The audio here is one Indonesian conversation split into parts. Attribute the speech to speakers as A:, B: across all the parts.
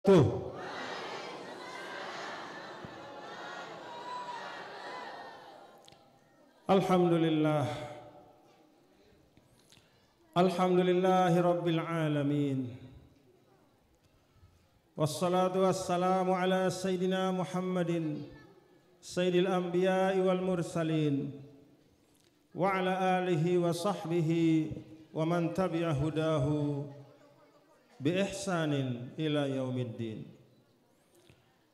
A: Tuh. Alhamdulillah. Alhamdulillahi Rabbil Alamin. Wassalatu wassalamu ala Sayyidina Muhammadin Sayyidil Anbiya'i wal Mursalin wa ala alihi wa sahbihi wa man tabi'a hudahu bi ihsanin ila yaumiddin.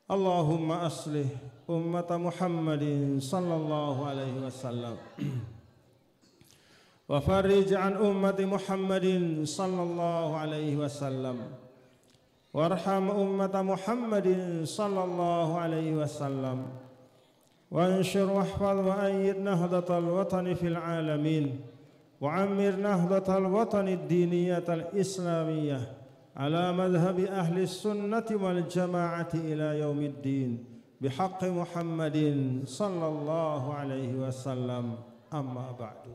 A: Allahumma aslih ummata Muhammadin sallallahu alaihi wasallam wa farij an ummati Muhammadin sallallahu alaihi wasallam warham ummata Muhammadin sallallahu alaihi wasallam wa anshur wahfaz wa ayyid nahdatal watani fil alamin wa ammir nahdatal watani ad-diniyatal islamiyah ala madhhabi ahli sunnati wal jama'ati ila yaumiddin bihaqqi Muhammadin sallallahu alaihi wasallam. Amma ba'du.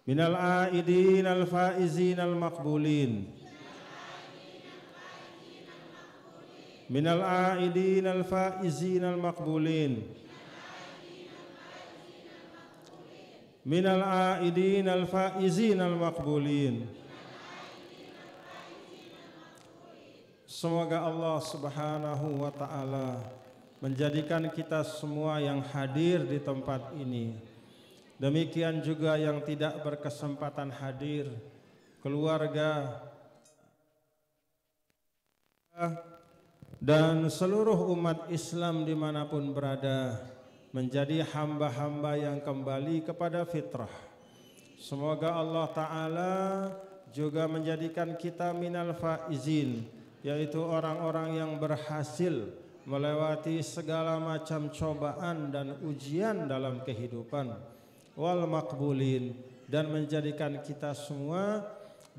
A: Minal aidin al faizin al maqbulin, minal aidin al faizin al maqbulin, minal aidin al faizin al maqbulin. Semoga Allah Subhanahu wa ta'ala menjadikan kita semua yang hadir di tempat ini, demikian juga yang tidak berkesempatan hadir, keluarga dan seluruh umat Islam dimanapun berada, menjadi hamba-hamba yang kembali kepada fitrah. Semoga Allah Ta'ala juga menjadikan kita minal faizin, yaitu orang-orang yang berhasil melewati segala macam cobaan dan ujian dalam kehidupan, wal maqbulin, dan menjadikan kita semua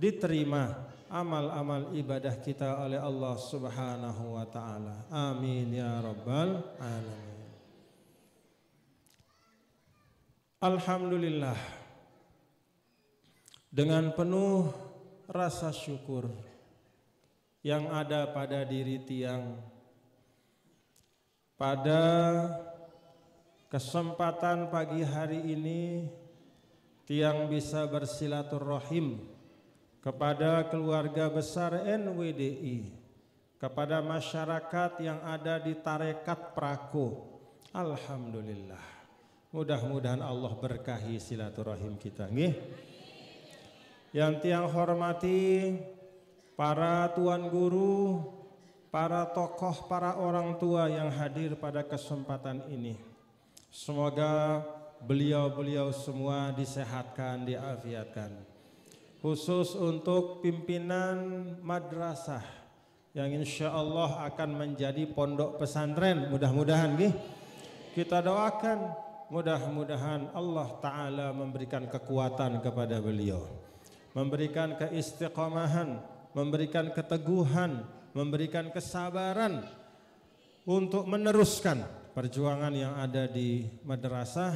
A: diterima amal-amal ibadah kita oleh Allah Subhanahu wa ta'ala. Amin ya rabbal alamin. Alhamdulillah, dengan penuh rasa syukur yang ada pada diri tiang, pada kesempatan pagi hari ini tiang bisa bersilaturahim kepada keluarga besar NWDI, kepada masyarakat yang ada di Tarekat Prako. Alhamdulillah, mudah-mudahan Allah berkahi silaturahim kita nggih. Yang tiang hormati para tuan guru, para tokoh, para orang tua yang hadir pada kesempatan ini, semoga beliau-beliau semua disehatkan, diafiatkan. Khusus untuk pimpinan madrasah yang insya Allah akan menjadi pondok pesantren, mudah-mudahan kita doakan, mudah-mudahan Allah Ta'ala memberikan kekuatan kepada beliau, memberikan keistiqomahan, memberikan keteguhan, memberikan kesabaran untuk meneruskan perjuangan yang ada di madrasah,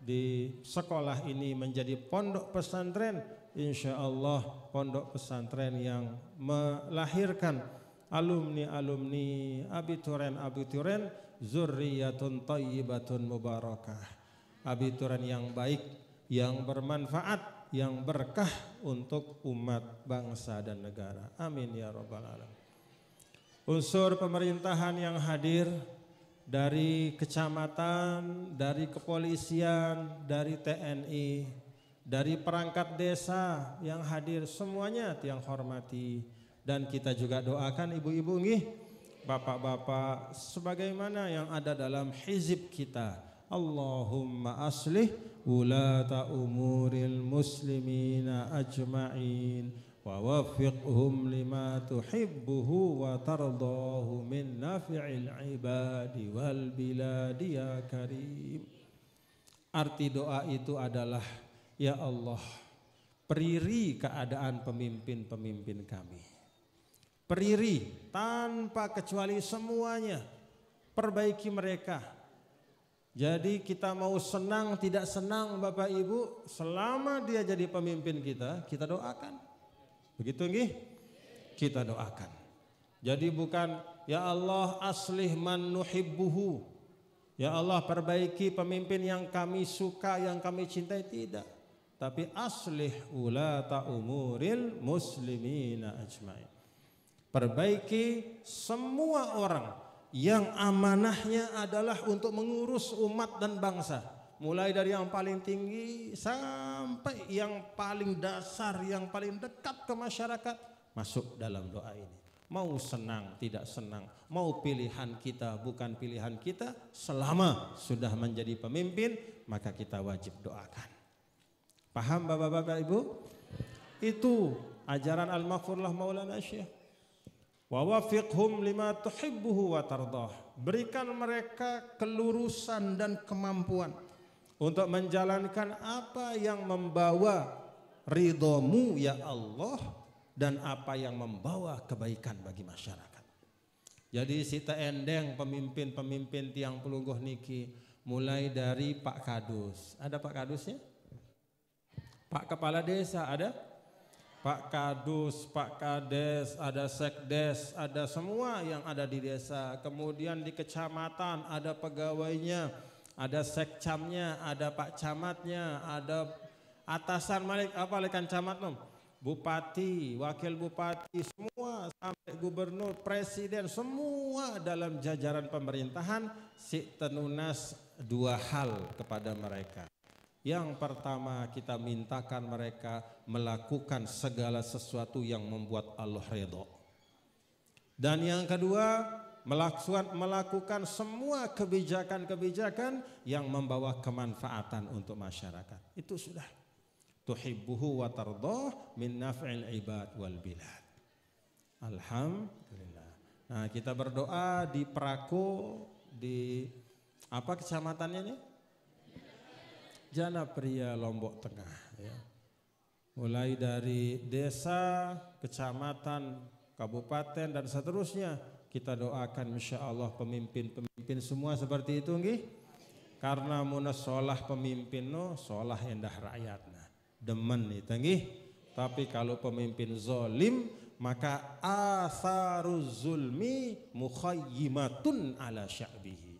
A: di sekolah ini menjadi pondok pesantren, insya Allah pondok pesantren yang melahirkan alumni-alumni, abituren-abituren, zurriyatun thayyibatun mubarakah, abituren yang baik, yang bermanfaat, yang berkah untuk umat, bangsa dan negara. Amin ya rabbal alamin. Unsur pemerintahan yang hadir dari kecamatan, dari kepolisian, dari TNI, dari perangkat desa yang hadir, semuanya tiang hormati, dan kita juga doakan ibu-ibu nggih, bapak-bapak, sebagaimana yang ada dalam hizib kita. Allahumma aslih wulata umuril muslimina ajma'in wa waffiqhum lima tuhibbuhu wa tardahu min nafi'il ibadi wal biladi ya karim. Arti doa itu adalah, ya Allah, periri keadaan pemimpin-pemimpin kami, periri tanpa kecuali semuanya, perbaiki mereka. Jadi kita mau senang tidak senang Bapak Ibu, selama dia jadi pemimpin kita, kita doakan. Begitu nggih? Kita doakan. Jadi bukan ya Allah aslih man nuhibbuhu, ya Allah perbaiki pemimpin yang kami suka, yang kami cintai, tidak. Tapi aslih ulata umuril muslimina ajmain. Perbaiki semua orang yang amanahnya adalah untuk mengurus umat dan bangsa. Mulai dari yang paling tinggi sampai yang paling dasar, yang paling dekat ke masyarakat, masuk dalam doa ini. Mau senang tidak senang, mau pilihan kita bukan pilihan kita, selama sudah menjadi pemimpin maka kita wajib doakan. Paham Bapak-bapak Ibu? Itu ajaran Al-Maghfurlah Maulana Syekh. Wa wafiqhum lima tuhibbuhu wa tardah. Berikan mereka kelurusan dan kemampuan untuk menjalankan apa yang membawa ridhomu ya Allah, dan apa yang membawa kebaikan bagi masyarakat. Jadi sita endeng pemimpin-pemimpin tiang pelungguh niki, mulai dari Pak Kadus. Ada Pak Kadusnya? Pak Kepala Desa ada? Pak Kadus, Pak Kades, ada Sekdes, ada semua yang ada di desa. Kemudian di kecamatan ada pegawainya, ada sekcamnya, ada Pak Camatnya, ada atasan lekan camat nom, bupati, wakil bupati, semua sampai gubernur, presiden, semua dalam jajaran pemerintahan. Si tenunas dua hal kepada mereka. Yang pertama, kita mintakan mereka melakukan segala sesuatu yang membuat Allah ridho. Dan yang kedua, melakukan semua kebijakan-kebijakan yang membawa kemanfaatan untuk masyarakat. Itu sudah. Tuhibbuhu wa tardah min naf'il ibad wal bilad. Alhamdulillah. Nah, kita berdoa di Prako, di apa kecamatannya ini? Janapria, Lombok Tengah ya. Mulai dari desa, kecamatan, kabupaten dan seterusnya, kita doakan insyaallah pemimpin-pemimpin semua seperti itu nggih. Karena muna solah pemimpin no, solah endah rakyatna. Demen itu nggih. Tapi kalau pemimpin zolim, maka atharuz zulmi mukhayyimatun ala sya'bihi.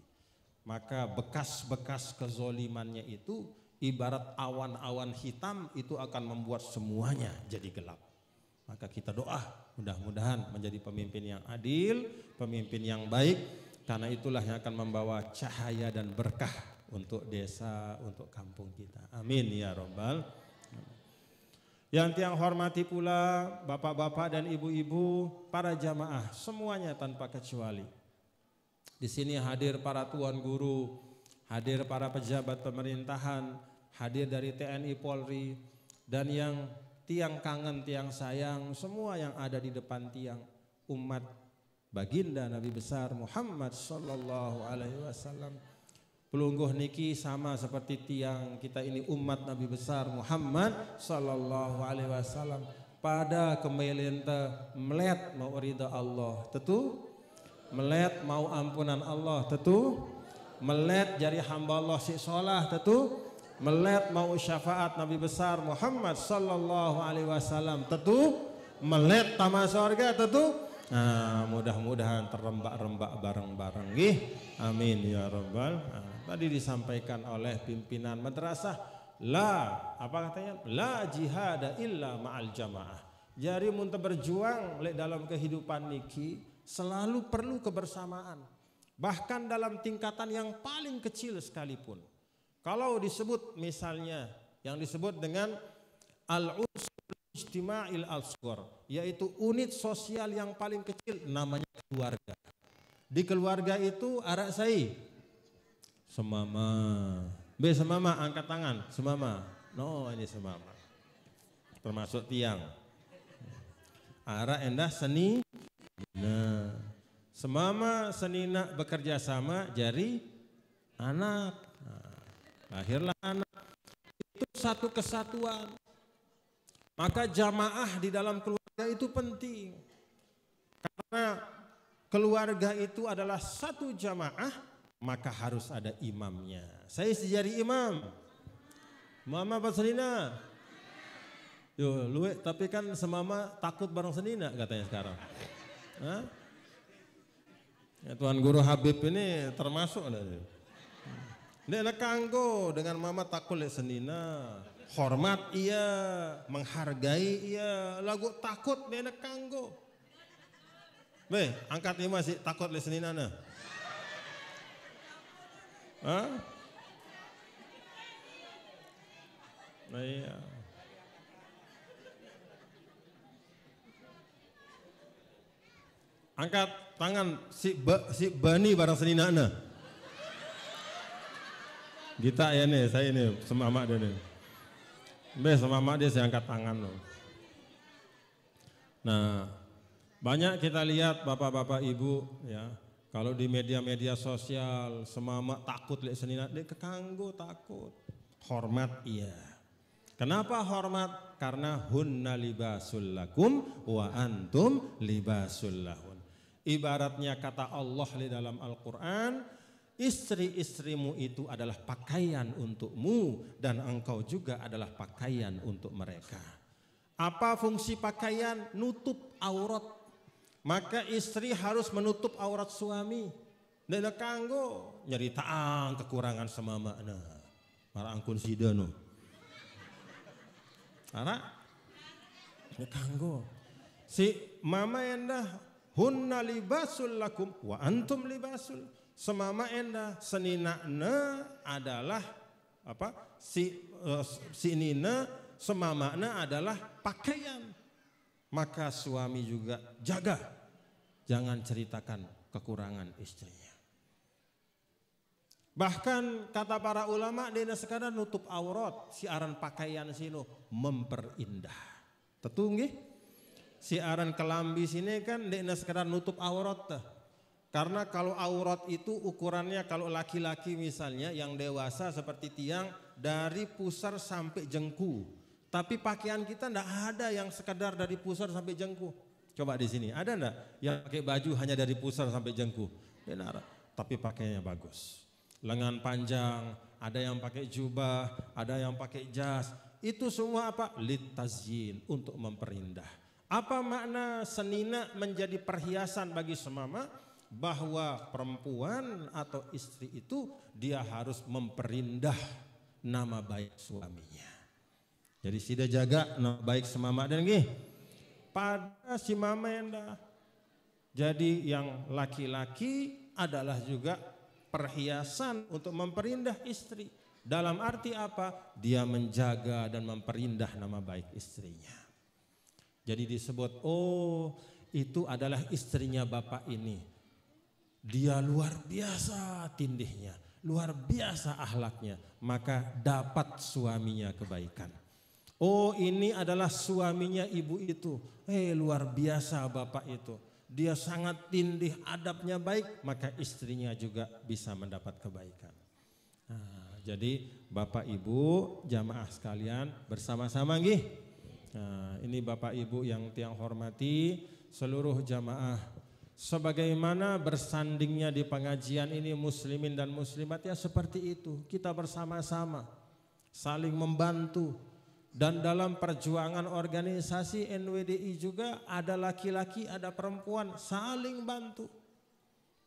A: Maka bekas-bekas kezolimannya itu ibarat awan-awan hitam, itu akan membuat semuanya jadi gelap. Maka kita doa mudah-mudahan menjadi pemimpin yang adil, pemimpin yang baik, karena itulah yang akan membawa cahaya dan berkah untuk desa, untuk kampung kita. Amin ya Rabbal. Yang tiang hormati pula bapak-bapak dan ibu-ibu, para jamaah semuanya tanpa kecuali. Di sini hadir para tuan guru, hadir para pejabat pemerintahan, hadir dari TNI Polri, dan yang tiang kangen, tiang sayang, semua yang ada di depan tiang, umat baginda Nabi besar Muhammad sallallahu alaihi wasallam. Pelungguh niki sama seperti tiang kita ini, umat Nabi besar Muhammad sallallahu alaihi wasallam. Pada kemelenta melet mau ridha Allah, tentu melet mau ampunan Allah, tentu melet jadi hamba Allah si solah, tentu melet mau syafaat Nabi besar Muhammad sallallahu alaihi wasallam, tentu melet taman surga, tentu. Nah, mudah-mudahan terembak-rembak bareng-bareng nggih. Amin ya rabbal. Tadi disampaikan oleh pimpinan madrasah, apa katanya? La jihada illa ma'al jamaah. Jadi mun berjuang dalam kehidupan niki selalu perlu kebersamaan. Bahkan dalam tingkatan yang paling kecil sekalipun. Kalau disebut misalnya yang disebut dengan al-unsur ijtima'il asghar, yaitu unit sosial yang paling kecil, namanya keluarga. Di keluarga itu arak sai semama. B semama, angkat tangan, semama. No, ini semama. Termasuk tiang. Arak endah seni. Nah, semama senina bekerja sama jadi anak. Nah, lahirlah anak. Itu satu kesatuan. Maka jamaah di dalam keluarga itu penting. Karena keluarga itu adalah satu jamaah, maka harus ada imamnya. Saya jadi imam. Mama apa senina? Yo, luwe, tapi kan semama takut bareng senina katanya sekarang. Hah? Tuan Guru Habib ini termasuk Nek kanggo dengan mama takut lek senina, hormat iya, menghargai iya, lagu takut nek kanggo. Be, angkat ini masih takut lek senina na. Hah? Nah, iya. Angkat tangan si Bani barang senina na. Kita ya nih, saya ini semamak dia nih. Semamak dia saya angkat tangan loh. Nah, banyak kita lihat bapak-bapak ibu ya, kalau di media-media sosial semamak takut lihat senina, dia kekanggo takut. Hormat iya. Kenapa hormat? Karena hunna libasul lakum wa antum libasul lahun. Ibaratnya kata Allah di dalam Al-Quran, istri-istrimu itu adalah pakaian untukmu dan engkau juga adalah pakaian untuk mereka. Apa fungsi pakaian? Nutup aurat. Maka istri harus menutup aurat suami. Nena kanggo nyeritaan kekurangan semama na. Para angkun sidano. Ara kanggo. Si mama endah hunna libasul lakum wa antum libasul. Semama endah seninakna adalah apa? Si nina semamakna adalah pakaian. Maka suami juga jaga, jangan ceritakan kekurangan istrinya. Bahkan kata para ulama dina sekadar nutup aurat, siaran pakaian sino memperindah. Tetu nggih? Siaran kelambi sini kan dina sekadar nutup aurat tah. Karena kalau aurat itu ukurannya kalau laki-laki misalnya yang dewasa seperti tiang dari pusar sampai jengku. Tapi pakaian kita enggak ada yang sekedar dari pusar sampai jengku. Coba di sini ada enggak yang pakai baju hanya dari pusar sampai jengku? Benar. Tapi pakaiannya bagus. Lengan panjang, ada yang pakai jubah, ada yang pakai jas. Itu semua apa? Litazyin, untuk memperindah. Apa makna senina menjadi perhiasan bagi semama? Bahwa perempuan atau istri itu dia harus memperindah nama baik suaminya. Jadi sudah jaga nama baik semama dan gih. Pada si mama endah. Jadi yang laki-laki adalah juga perhiasan untuk memperindah istri. Dalam arti apa? Dia menjaga dan memperindah nama baik istrinya. Jadi disebut, oh itu adalah istrinya bapak ini. Dia luar biasa tindihnya, luar biasa akhlaknya, maka dapat suaminya kebaikan. Oh ini adalah suaminya ibu itu, luar biasa bapak itu. Dia sangat tindih, adabnya baik, maka istrinya juga bisa mendapat kebaikan. Nah, jadi bapak ibu jamaah sekalian bersama-sama nggih. Nah, ini bapak ibu yang tiang hormati, seluruh jamaah. Sebagaimana bersandingnya di pengajian ini muslimin dan muslimat ya seperti itu. Kita bersama-sama saling membantu. Dan dalam perjuangan organisasi NWDI juga ada laki-laki, ada perempuan saling bantu.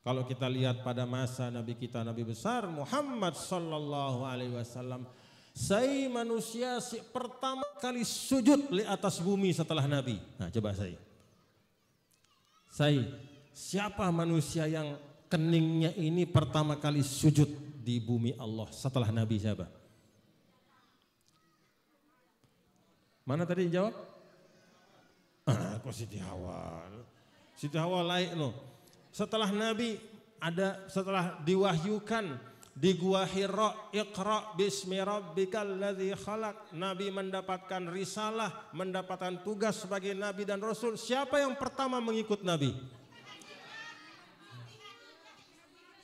A: Kalau kita lihat pada masa Nabi kita Nabi besar Muhammad sallallahu alaihi wasallam, saya manusia pertama kali sujud di atas bumi setelah Nabi. Nah, coba saya siapa manusia yang keningnya ini pertama kali sujud di bumi Allah setelah Nabi siapa? Mana tadi yang jawab? Kok Siti Hawa? Siti Hawa lain no. Setelah Nabi setelah diwahyukan di Gua Hira, Iqra bismi rabbikal ladzi khalaq. Nabi mendapatkan risalah, mendapatkan tugas sebagai nabi dan rasul. Siapa yang pertama mengikut Nabi?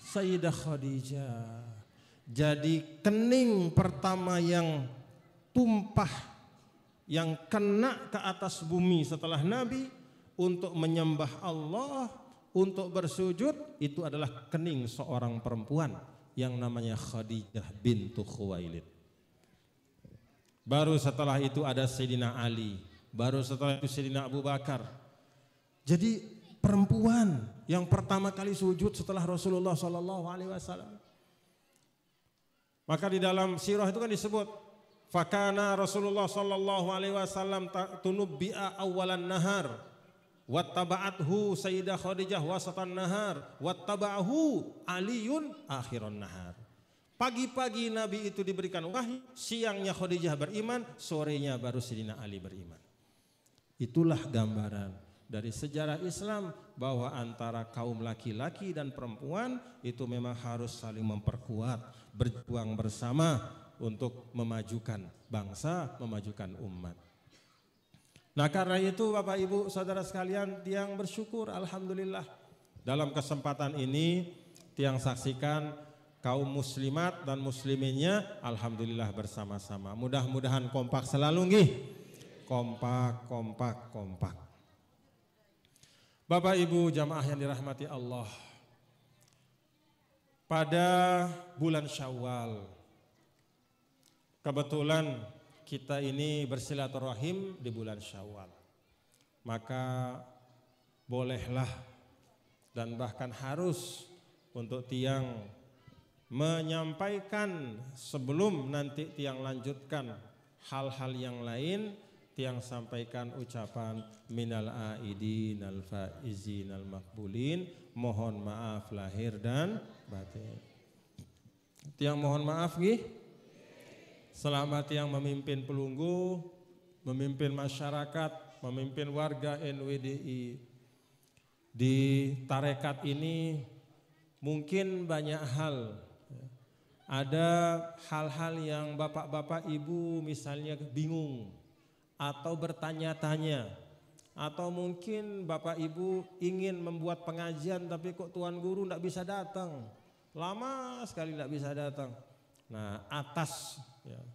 A: Sayyidah Khadijah. Jadi kening pertama yang tumpah, yang kena ke atas bumi setelah Nabi untuk menyembah Allah, untuk bersujud, itu adalah kening seorang perempuan yang namanya Khadijah bintu Khuwailid. Baru setelah itu ada Sayyidina Ali, baru setelah itu Sayyidina Abu Bakar. Jadi perempuan yang pertama kali sujud setelah Rasulullah SAW. Maka di dalam sirah itu kan disebut, fakana Rasulullah SAW tunubbi'a awalan nahar, wattaba'athu Sayyidah Khadijah wasatan nahar, wattaba'ahu Aliyun akhiran nahar. Pagi-pagi Nabi itu diberikan wahyu, siangnya Khadijah beriman, sorenya baru Sayyidina Ali beriman. Itulah gambaran dari sejarah Islam bahwa antara kaum laki-laki dan perempuan itu memang harus saling memperkuat, berjuang bersama untuk memajukan bangsa, memajukan umat. Nah karena itu Bapak Ibu Saudara sekalian, Tiang bersyukur alhamdulillah dalam kesempatan ini Tiang saksikan kaum muslimat dan musliminnya alhamdulillah bersama-sama. Mudah-mudahan kompak selalu nggih. Kompak, kompak, kompak. Bapak Ibu jamaah yang dirahmati Allah, pada bulan Syawal kebetulan kita ini bersilaturahim di bulan Syawal, maka bolehlah dan bahkan harus untuk Tiang menyampaikan sebelum nanti Tiang lanjutkan hal-hal yang lain, Tiang sampaikan ucapan minal aidin al faizin al makbulin, mohon maaf lahir dan batin. Tiang mohon maaf nggih. Selama Tiang memimpin Pelunggu, memimpin masyarakat, memimpin warga NWDI di tarekat ini, mungkin banyak hal. Ada hal-hal yang bapak-bapak ibu misalnya bingung atau bertanya-tanya, atau mungkin bapak ibu ingin membuat pengajian tapi kok tuan guru tidak bisa datang, lama sekali tidak bisa datang. Nah atas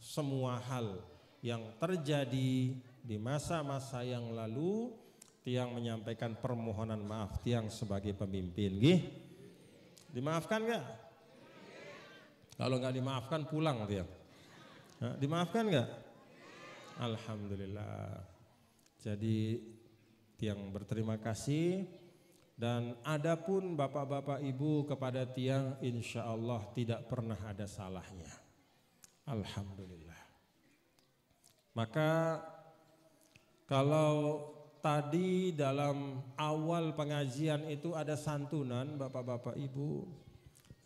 A: semua hal yang terjadi di masa-masa yang lalu, Tiang menyampaikan permohonan maaf Tiang sebagai pemimpin. Gih, dimaafkan gak? Kalau nggak dimaafkan pulang Tiang. Nah, dimaafkan nggak? Alhamdulillah. Jadi Tiang berterima kasih, dan adapun bapak-bapak ibu kepada Tiang insya Allah tidak pernah ada salahnya. Alhamdulillah. Maka kalau tadi dalam awal pengajian itu ada santunan bapak-bapak ibu,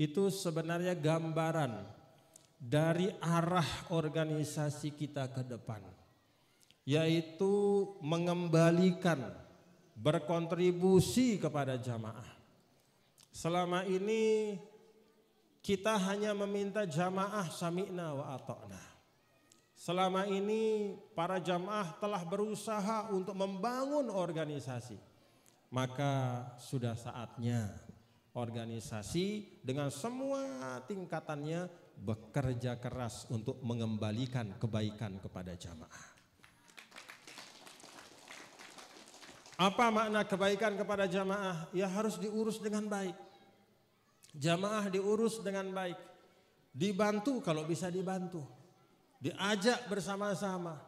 A: itu sebenarnya gambaran dari arah organisasi kita ke depan, yaitu mengembalikan, berkontribusi kepada jamaah. Selama ini kita hanya meminta jamaah sami'na wa ata'na. Selama ini para jamaah telah berusaha untuk membangun organisasi. Maka sudah saatnya organisasi dengan semua tingkatannya bekerja keras untuk mengembalikan kebaikan kepada jamaah. Apa makna kebaikan kepada jamaah? Ya harus diurus dengan baik. Jamaah diurus dengan baik. Dibantu kalau bisa dibantu. Diajak bersama-sama.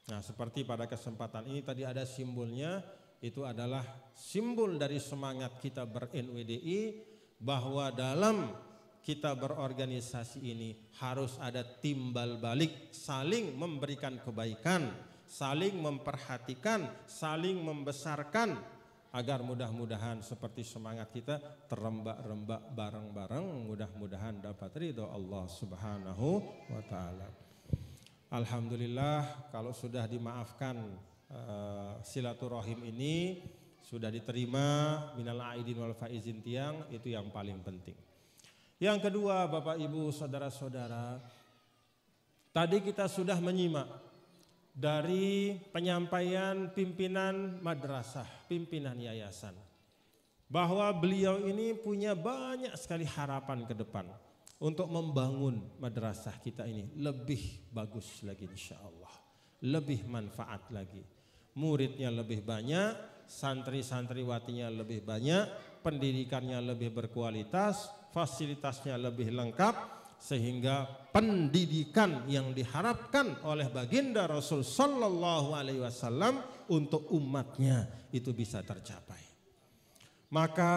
A: Nah seperti pada kesempatan ini tadi ada simbolnya, itu adalah simbol dari semangat kita ber-NWDI, bahwa dalam kita berorganisasi ini harus ada timbal balik, saling memberikan kebaikan, saling memperhatikan, saling membesarkan, agar mudah-mudahan seperti semangat kita terembak-rembak bareng-bareng, mudah-mudahan dapat ridho Allah Subhanahu wa ta'ala. Alhamdulillah kalau sudah dimaafkan silaturahim ini, sudah diterima minal aidin wal faizin Tiang, itu yang paling penting. Yang kedua Bapak Ibu saudara-saudara, tadi kita sudah menyimak dari penyampaian pimpinan madrasah, pimpinan yayasan, bahwa beliau ini punya banyak sekali harapan ke depan untuk membangun madrasah kita ini lebih bagus lagi insya Allah, lebih manfaat lagi, muridnya lebih banyak, santri-santriwatinya lebih banyak, pendidikannya lebih berkualitas, fasilitasnya lebih lengkap, sehingga pendidikan yang diharapkan oleh baginda Rasul Sallallahu Alaihi Wasallam untuk umatnya itu bisa tercapai. Maka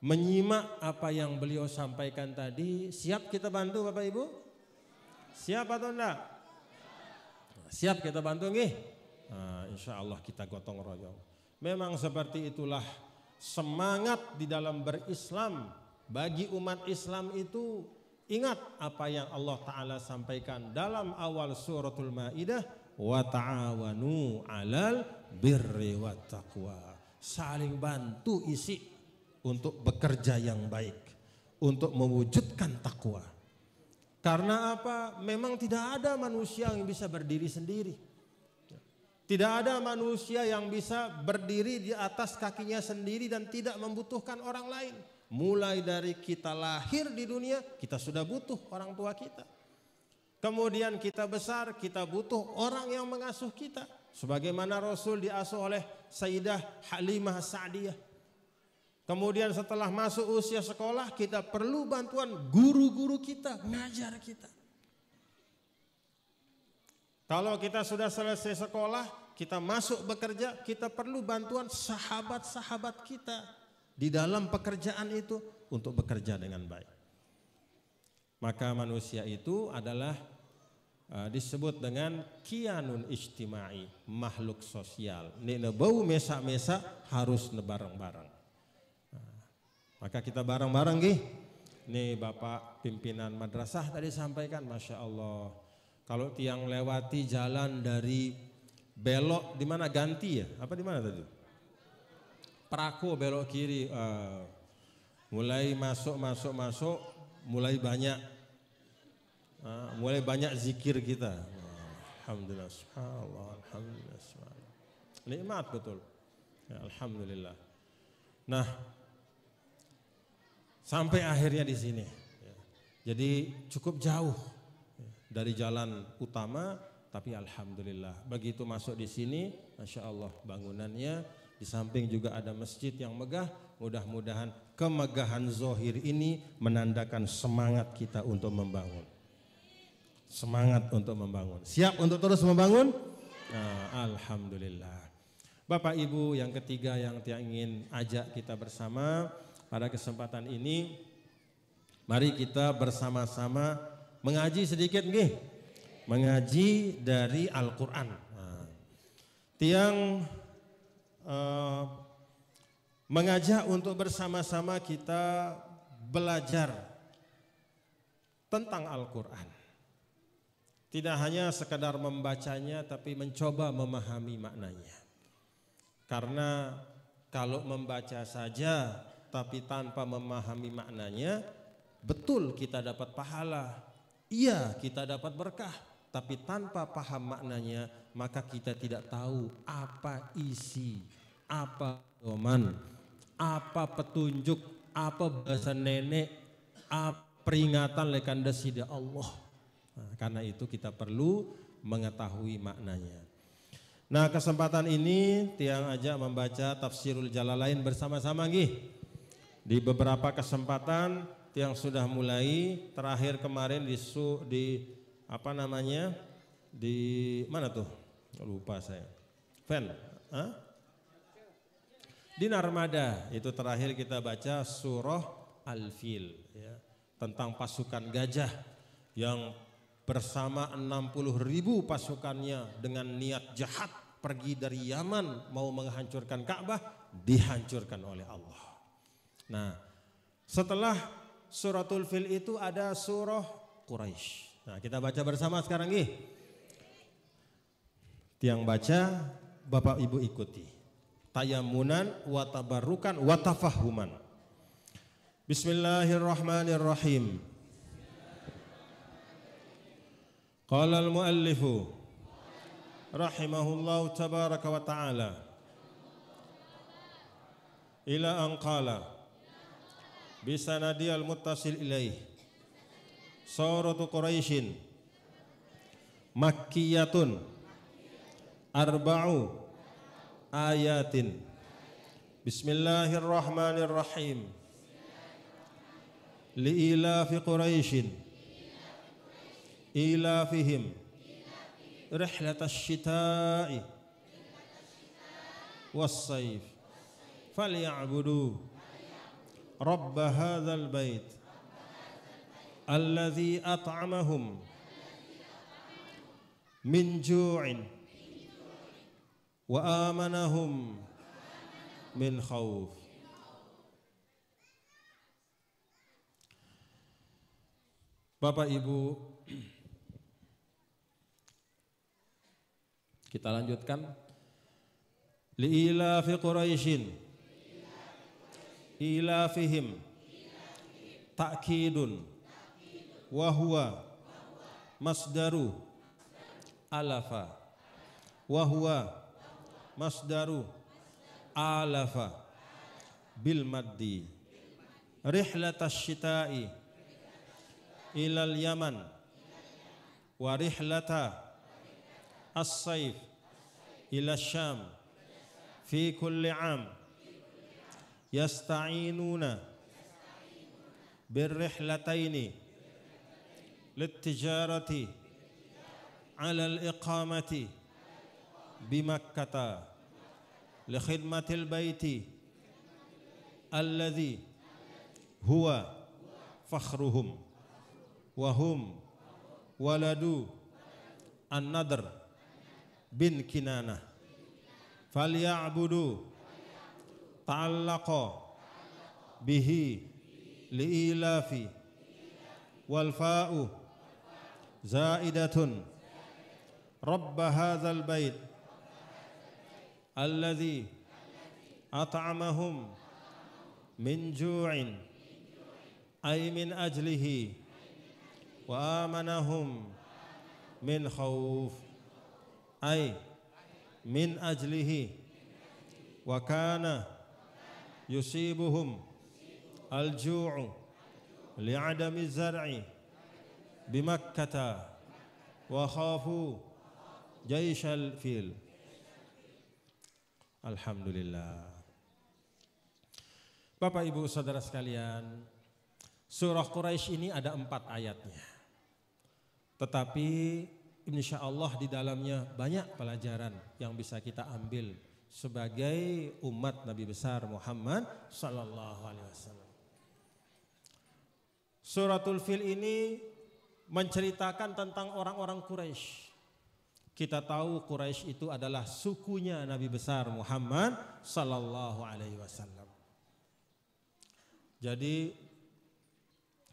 A: menyimak apa yang beliau sampaikan tadi, siap kita bantu Bapak Ibu? Siap atau enggak? Siap kita bantu nggih? Nah, insya Allah kita gotong royong. Memang seperti itulah semangat di dalam berislam. Bagi umat Islam itu ingat apa yang Allah Ta'ala sampaikan dalam awal suratul Maidah, wa ta'awanu 'alal birri wat taqwa. Saling bantu isi untuk bekerja yang baik, untuk mewujudkan takwa. Karena apa? Memang tidak ada manusia yang bisa berdiri sendiri. Tidak ada manusia yang bisa berdiri di atas kakinya sendiri dan tidak membutuhkan orang lain. Mulai dari kita lahir di dunia, kita sudah butuh orang tua kita. Kemudian kita besar, kita butuh orang yang mengasuh kita. Sebagaimana Rasul diasuh oleh Sayyidah Halimah Sa'diyah. Kemudian setelah masuk usia sekolah, kita perlu bantuan guru-guru kita, ngajar kita. Kalau kita sudah selesai sekolah, kita masuk bekerja, kita perlu bantuan sahabat-sahabat kita di dalam pekerjaan itu untuk bekerja dengan baik. Maka manusia itu adalah disebut dengan kianun ijtimai, makhluk sosial. Ini bau mesa-mesa harus bareng-bareng. Maka kita bareng-bareng gih. Nih Bapak pimpinan madrasah tadi sampaikan, Masya Allah. Kalau tiang lewati jalan dari belok di mana ganti ya? Apa di mana tadi? Prako belok kiri. Mulai masuk, mulai banyak zikir kita. Alhamdulillah, subhanallah, alhamdulillah, subhanallah. Nikmat betul. Ya, alhamdulillah. Nah, sampai akhirnya di sini. Jadi cukup jauh dari jalan utama, tapi alhamdulillah begitu masuk di sini, Masya Allah bangunannya, di samping juga ada masjid yang megah. Mudah-mudahan kemegahan zohir ini menandakan semangat kita untuk membangun. Semangat untuk membangun. Siap untuk terus membangun? Nah, alhamdulillah. Bapak Ibu yang ketiga yang ingin ajak kita bersama pada kesempatan ini, mari kita bersama-sama mengaji sedikit nggih. Mengaji dari Al-Qur'an. Nah, tiang mengajak untuk bersama-sama kita belajar tentang Al-Qur'an. Tidak hanya sekedar membacanya, tapi mencoba memahami maknanya. Karena kalau membaca saja tapi tanpa memahami maknanya, betul kita dapat pahala, iya kita dapat berkah, tapi tanpa paham maknanya maka kita tidak tahu apa isi, apa doman, apa petunjuk, apa bahasa nenek, apa peringatan lekan desida Allah. Nah, karena itu kita perlu mengetahui maknanya. Nah, kesempatan ini tiang ajak membaca Tafsirul Jalalain bersama-sama nggih. Di beberapa kesempatan yang sudah mulai, terakhir kemarin di mana tuh? Lupa saya. Di Narmada itu terakhir kita baca surah Al-Fil ya, tentang pasukan gajah yang bersama 60.000 pasukannya dengan niat jahat pergi dari Yaman mau menghancurkan Ka'bah, dihancurkan oleh Allah. Nah, setelah suratul Fil itu ada surah Quraisy. Nah, kita baca bersama sekarang nih. Tiang baca, Bapak Ibu ikuti. Tayamunan wa tabarrukan wa tafahuman. Bismillahirrahmanirrahim. Qala al-muallifu rahimahullahu tabaraka wa ta'ala ila an qala bisanadi al-muttasil ilaih suratu Quraisyin makkiyatun arba'u ayatin. Bismillahirrahmanirrahim. Li'ilafi Quraisyin ilafihim rihlatash shita'i was-sayf فليعبدوا رب هذا البيت الذي أطعمهم من جوع وآمنهم من خوف. Bapak Ibu, kita lanjutkan. Li'ilafi Quraisyin ilafihim ta'kidun wa huwa masdaru alafa wa huwa masdaru alafa bil maddi rihlatash shita'i ilal Yaman wa rihlata as-sayf ila Syam fi kulli 'am yasta'inuna birrihlataini littijarati 'ala al-iqamati bimakkata li khidmatil baiti alladhi huwa fakhruhum wa hum waladu an-Nadr bin Kinanah falya'budu ta'allaqa bihi li'ilafi wal fa'u zaidatun rabba hadzal bait alladhi at'amahum min ju'in ay min ajlihi wa amanahum min khawf ay min ajlihi wa kana yusibuhum al-ju'u li'adami zar'i bimakkata wa khafu jaishal fil. Alhamdulillah. Bapak Ibu Saudara sekalian, surah Quraisy ini ada 4 ayatnya. Tetapi insya Allah di dalamnya banyak pelajaran yang bisa kita ambil sebagai umat Nabi besar Muhammad sallallahu alaihi wasallam. Suratul Fil ini menceritakan tentang orang-orang Quraisy. Kita tahu Quraisy itu adalah sukunya Nabi besar Muhammad sallallahu alaihi wasallam. Jadi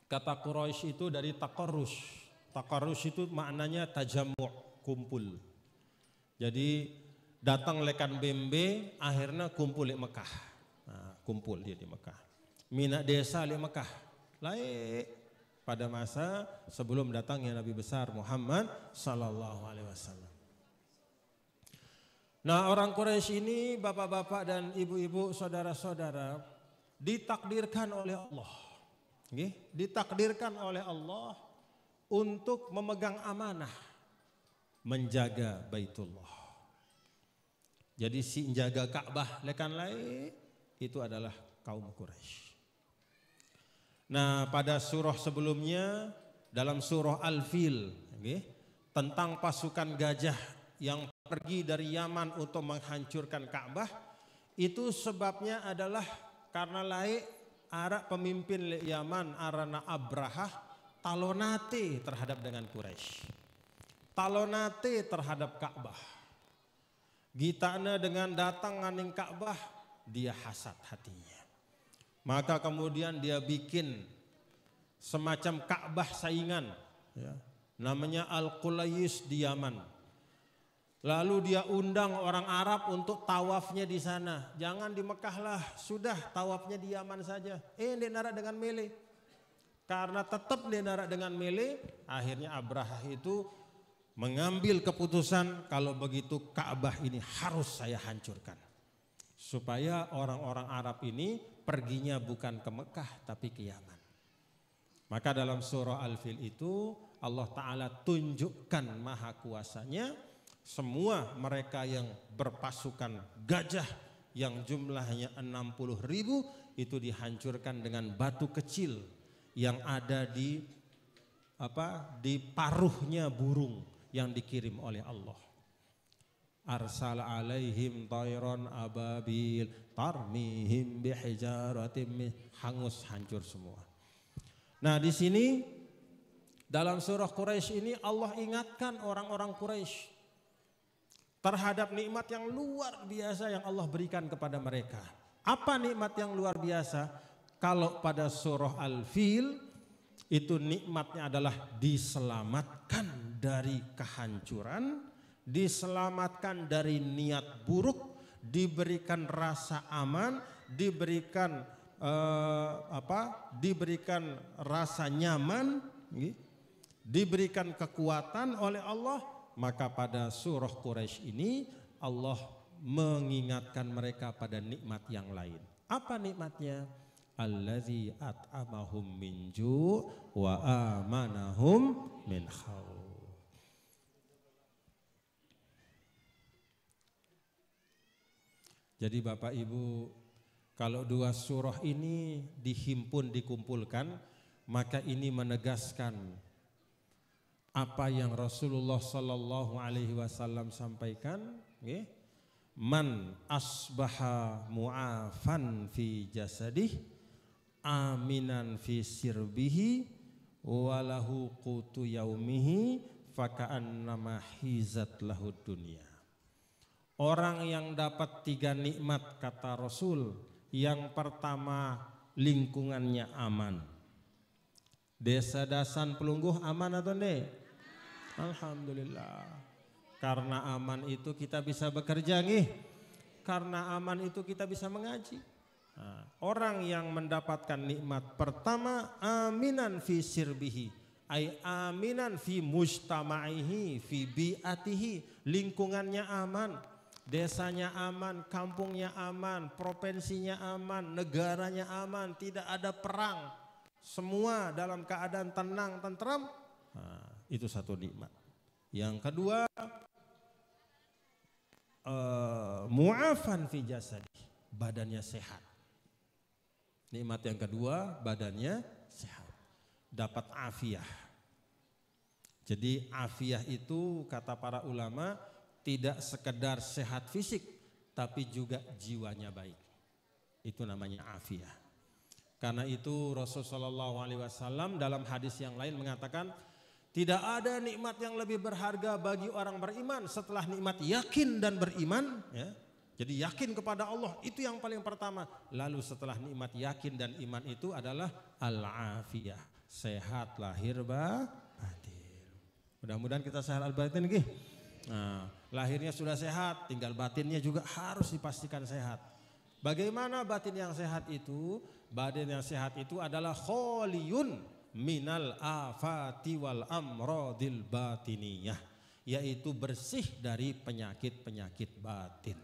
A: kata Quraisy itu dari taqarrush. Taqarrush itu maknanya tajammu', kumpul. Jadi datang lekan bembe, akhirnya kumpul di Mekah. Nah, kumpul dia di Mekah. Minak desa di Mekah. Laik pada masa sebelum datangnya Nabi besar Muhammad sallallahu alaihi wasallam. Nah, orang Quraisy ini, bapak-bapak dan ibu-ibu, saudara-saudara, ditakdirkan oleh Allah. Ditakdirkan oleh Allah untuk memegang amanah menjaga Baitullah. Jadi si menjaga Ka'bah lekan lain itu adalah kaum Quraisy. Nah, pada surah sebelumnya dalam surah Al-Fil tentang pasukan gajah yang pergi dari Yaman untuk menghancurkan Ka'bah, itu sebabnya adalah karena laik Arab pemimpin Yaman arana Abrahah talonate terhadap dengan Quraisy. Talonate terhadap Ka'bah. Gitana dengan datang nganing Ka'bah, dia hasad hatinya. Maka kemudian dia bikin semacam Ka'bah saingan, ya, namanya Al-Qulayis di Yaman. Lalu dia undang orang Arab untuk tawafnya di sana. Jangan di Mekah lah, sudah tawafnya di Yaman saja. Dia narak dengan mele. Karena tetap dia narak dengan mele, akhirnya Abrahah itu mengambil keputusan kalau begitu Ka'bah ini harus saya hancurkan. Supaya orang-orang Arab ini perginya bukan ke Mekah tapi ke Yaman. Maka dalam surah Al-Fil itu Allah Ta'ala tunjukkan maha kuasanya, semua mereka yang berpasukan gajah yang jumlahnya 60.000 itu dihancurkan dengan batu kecil yang ada di paruhnya burung yang dikirim oleh Allah. arsal alaihim tayron ababil tarmihim bihijaratim, hangus hancur semua. Nah, di sini dalam surah Quraisy ini Allah ingatkan orang-orang Quraisy terhadap nikmat yang luar biasa yang Allah berikan kepada mereka. Apa nikmat yang luar biasa? Kalau pada surah Al-Fil itu nikmatnya adalah diselamatkan dari kehancuran, diselamatkan dari niat buruk, diberikan rasa aman, diberikan diberikan rasa nyaman, diberikan kekuatan oleh Allah. Maka pada surah Quraisy ini Allah mengingatkan mereka pada nikmat yang lain. Apa nikmatnya? Allazi at'amahum min ju' wa amanahum min khauf. Jadi Bapak Ibu, kalau dua surah ini dikumpulkan, maka ini menegaskan apa yang Rasulullah Sallallahu Alaihi Wasallam sampaikan, man asbaha mu'afan fi jasadih, aminan fi sirbihi, walahu qutu yaumihi, faka'annama hizat lahu dunya. Orang yang dapat 3 nikmat kata Rasul, yang pertama lingkungannya aman. Desa Dasan Pelungguh aman atau enggak? Alhamdulillah. Karena aman itu kita bisa bekerja nih. Karena aman itu kita bisa mengaji. Nah, orang yang mendapatkan nikmat pertama aminan fi sirbihi, ay aminan fi mujtama'ihi, fi bi'atihi, lingkungannya aman, desanya aman, kampungnya aman, provinsinya aman, negaranya aman, tidak ada perang, semua dalam keadaan tenang, tentram. Nah, itu satu nikmat. Yang kedua mu'afan fi jasadi, badannya sehat. Nikmat yang kedua badannya sehat, dapat afiah. Jadi afiah itu kata para ulama tidak sekedar sehat fisik, tapi juga jiwanya baik. Itu namanya afiah. Karena itu Rasulullah SAW dalam hadis yang lain mengatakan, tidak ada nikmat yang lebih berharga bagi orang beriman setelah nikmat yakin dan beriman. Ya. Jadi yakin kepada Allah itu yang paling pertama. Lalu setelah nikmat yakin dan iman itu adalah al-afiyah, sehat lahir batin. Mudah-mudahan kita sehat al-batin. Nah, lahirnya sudah sehat, tinggal batinnya juga harus dipastikan sehat. Bagaimana batin yang sehat itu? Batin yang sehat itu adalah kholiyun minal afati wal amradil batiniyah, yaitu bersih dari penyakit-penyakit batin.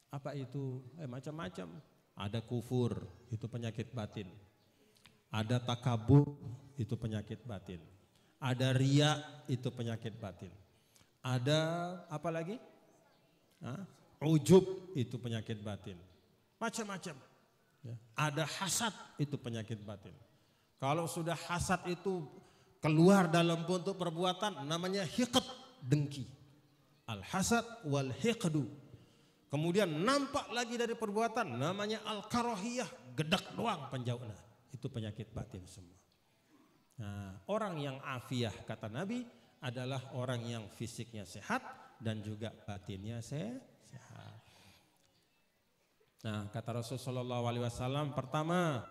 A: Apa itu? Macam-macam. Ada kufur, itu penyakit batin. Ada takabur, itu penyakit batin. Ada riya, itu penyakit batin. Ada apa lagi? Ujub, itu penyakit batin. Macam-macam. Ada hasad, itu penyakit batin. Kalau sudah hasad itu keluar dalam bentuk perbuatan, namanya hiqd, dengki. Al-hasad wal hiqdu. Kemudian nampak lagi dari perbuatan, namanya al-karohiyah, gedak doang penjauhna. Itu penyakit batin semua. Nah, orang yang afiah kata Nabi adalah orang yang fisiknya sehat dan juga batinnya sehat. Nah, kata Rasulullah SAW, pertama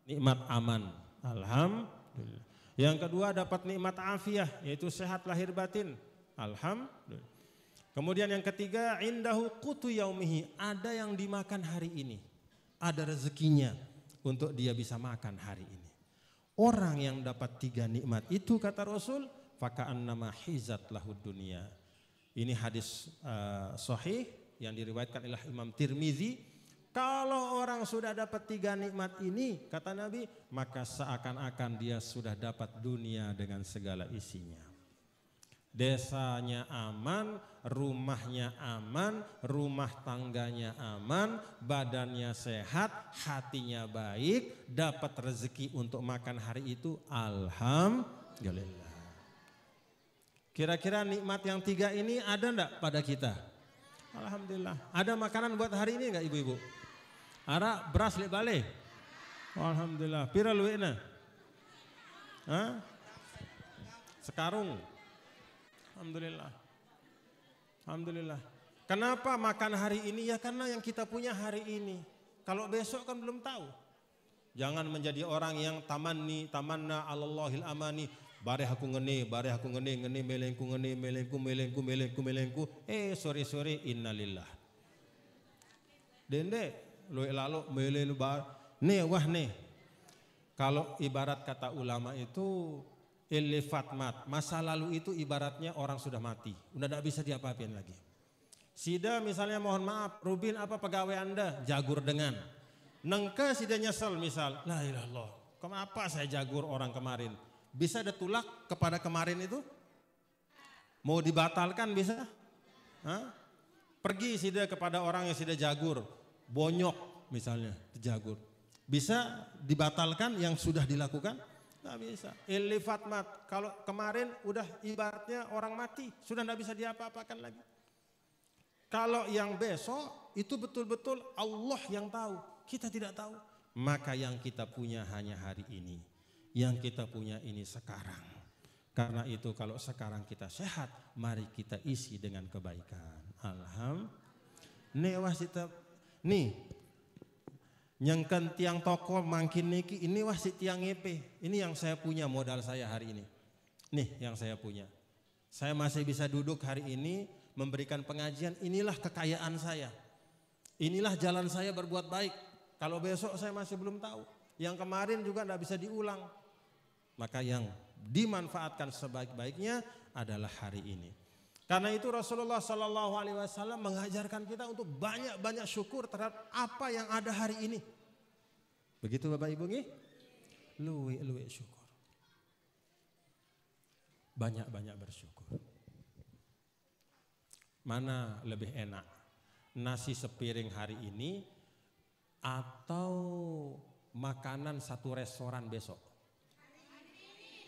A: nikmat aman. Alhamdulillah. Yang kedua dapat nikmat afiah, yaitu sehat lahir batin. Alhamdulillah. Kemudian yang ketiga indahu qutu yaumihi, ada yang dimakan hari ini. Ada rezekinya untuk dia bisa makan hari ini. Orang yang dapat 3 nikmat itu kata Rasul, faka'annama hizat lahud dunya. Ini hadis sahih yang diriwayatkan oleh Imam Tirmizi. Kalau orang sudah dapat 3 nikmat ini, kata Nabi, maka seakan-akan dia sudah dapat dunia dengan segala isinya. Desanya aman, rumahnya aman, rumah tangganya aman, badannya sehat, hatinya baik, dapat rezeki untuk makan hari itu, alhamdulillah. Kira-kira nikmat yang 3 ini ada enggak pada kita? Alhamdulillah. Ada makanan buat hari ini enggak ibu-ibu? Ada beras lek bale? Alhamdulillah. Pira luwekna? Hah? Sekarung. Alhamdulillah. Alhamdulillah. Kenapa makan hari ini? Ya karena yang kita punya hari ini. Kalau besok kan belum tahu. Jangan menjadi orang yang tamanna Allahil amani. Bare aku ngene melengku melengku. Sore innalillah. Dende lo lalu melelu nih wah nih. Kalau ibarat kata ulama itu mat, masa lalu itu ibaratnya orang sudah mati, udah tidak bisa diapa-apain lagi. Sida misalnya mohon maaf, Rubin apa pegawai Anda? Jagur dengan. Nengke sida nyesel misal, la ilah Allah, kenapa saya jagur orang kemarin? Bisa ada tulak kepada kemarin itu? Mau dibatalkan bisa? Hah? Pergi sida kepada orang yang sida jagur, bonyok misalnya, jagur. Bisa dibatalkan yang sudah dilakukan? Tidak bisa. Mat, kalau kemarin udah ibaratnya orang mati, sudah tidak bisa diapa-apakan lagi. Kalau yang besok itu betul-betul Allah yang tahu, kita tidak tahu. Maka yang kita punya hanya hari ini. Yang kita punya ini sekarang. Karena itu kalau sekarang kita sehat, mari kita isi dengan kebaikan. Alhamdulillah. Nih, nyengken tiang toko mangkin niki, ini wasit tiang EP. Ini yang saya punya, modal saya hari ini. Nih yang saya punya. Saya masih bisa duduk hari ini memberikan pengajian, inilah kekayaan saya. Inilah jalan saya berbuat baik. Kalau besok saya masih belum tahu. Yang kemarin juga tidak bisa diulang. Maka yang dimanfaatkan sebaik-baiknya adalah hari ini. Karena itu Rasulullah SAW mengajarkan kita untuk banyak-banyak syukur terhadap apa yang ada hari ini. Begitu Bapak Ibu nih? Luwe syukur. Banyak-banyak bersyukur. Mana lebih enak? Nasi sepiring hari ini atau makanan satu restoran besok?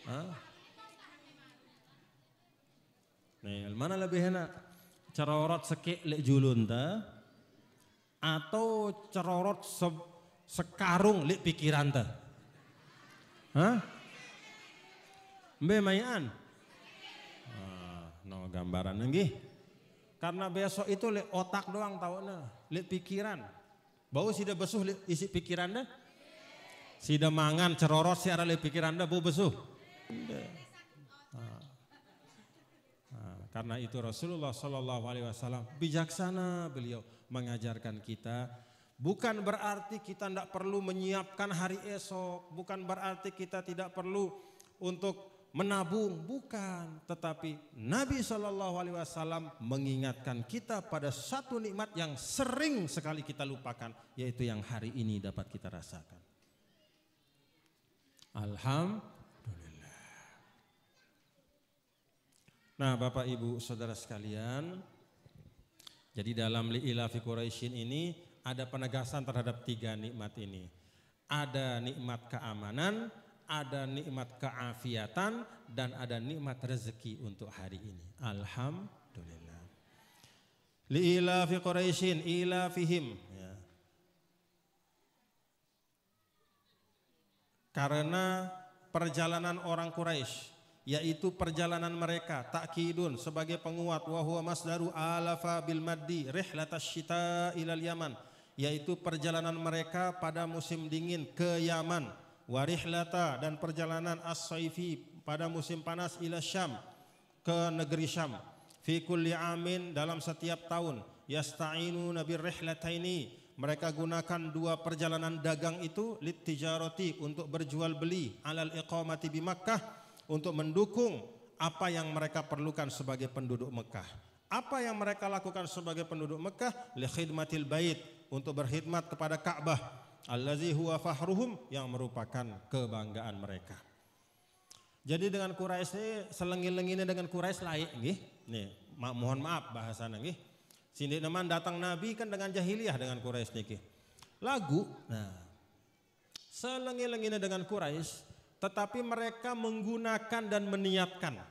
A: Hah? Nih, mana lebih enak? Cerorot sekek lek julun ta? Atau cerorot sekarung lek pikiran ta? Hah? Mbe mayan? No gambaran nggih. Karena besok itu lek otak doang taunya, lek pikiran. Bau sida besuh lek isi pikiran dah? Sida mangan cerorot si ara lek pikiran dah bau besuh. Karena itu Rasulullah SAW bijaksana, beliau mengajarkan kita. Bukan berarti kita tidak perlu menyiapkan hari esok, bukan berarti kita tidak perlu untuk menabung, bukan. Tetapi Nabi SAW mengingatkan kita pada satu nikmat yang sering sekali kita lupakan, yaitu yang hari ini dapat kita rasakan. Alhamdulillah. Nah Bapak Ibu Saudara sekalian, jadi dalam li'ila fi Quraisyin ini ada penegasan terhadap 3 nikmat ini. Ada nikmat keamanan, ada nikmat keafiatan, dan ada nikmat rezeki untuk hari ini. Alhamdulillah. Li'ila fi Quraisyin, ila fihim. Ya. Karena perjalanan orang Quraisy, yaitu perjalanan mereka takkidun sebagai penguat, wa huwa masdaru alafa bil maddi rihlatash syita ilal Yaman, yaitu perjalanan mereka pada musim dingin ke Yaman, wa rihlata dan perjalanan as-saifi pada musim panas ila Syam, ke negeri Syam, fi kulli amin dalam setiap tahun, yasta'inuna bir rihlataini mereka gunakan 2 perjalanan dagang itu lit tijarati untuk berjual beli, alal iqamati bi Makkah untuk mendukung apa yang mereka perlukan sebagai penduduk Mekah. Apa yang mereka lakukan sebagai penduduk Mekah? Li khidmatil bait, untuk berkhidmat kepada Ka'bah, allazi huwa fahruhum, yang merupakan kebanggaan mereka. Jadi dengan Quraisy ini, selengin-lenginnya dengan Quraisy lain nggih. Nih, mohon maaf bahasana nggih. Sini teman datang Nabi kan dengan jahiliyah dengan Quraisy niki. Lagu. Nah, selengin-lenginnya dengan Quraisy, tetapi mereka menggunakan dan meniatkan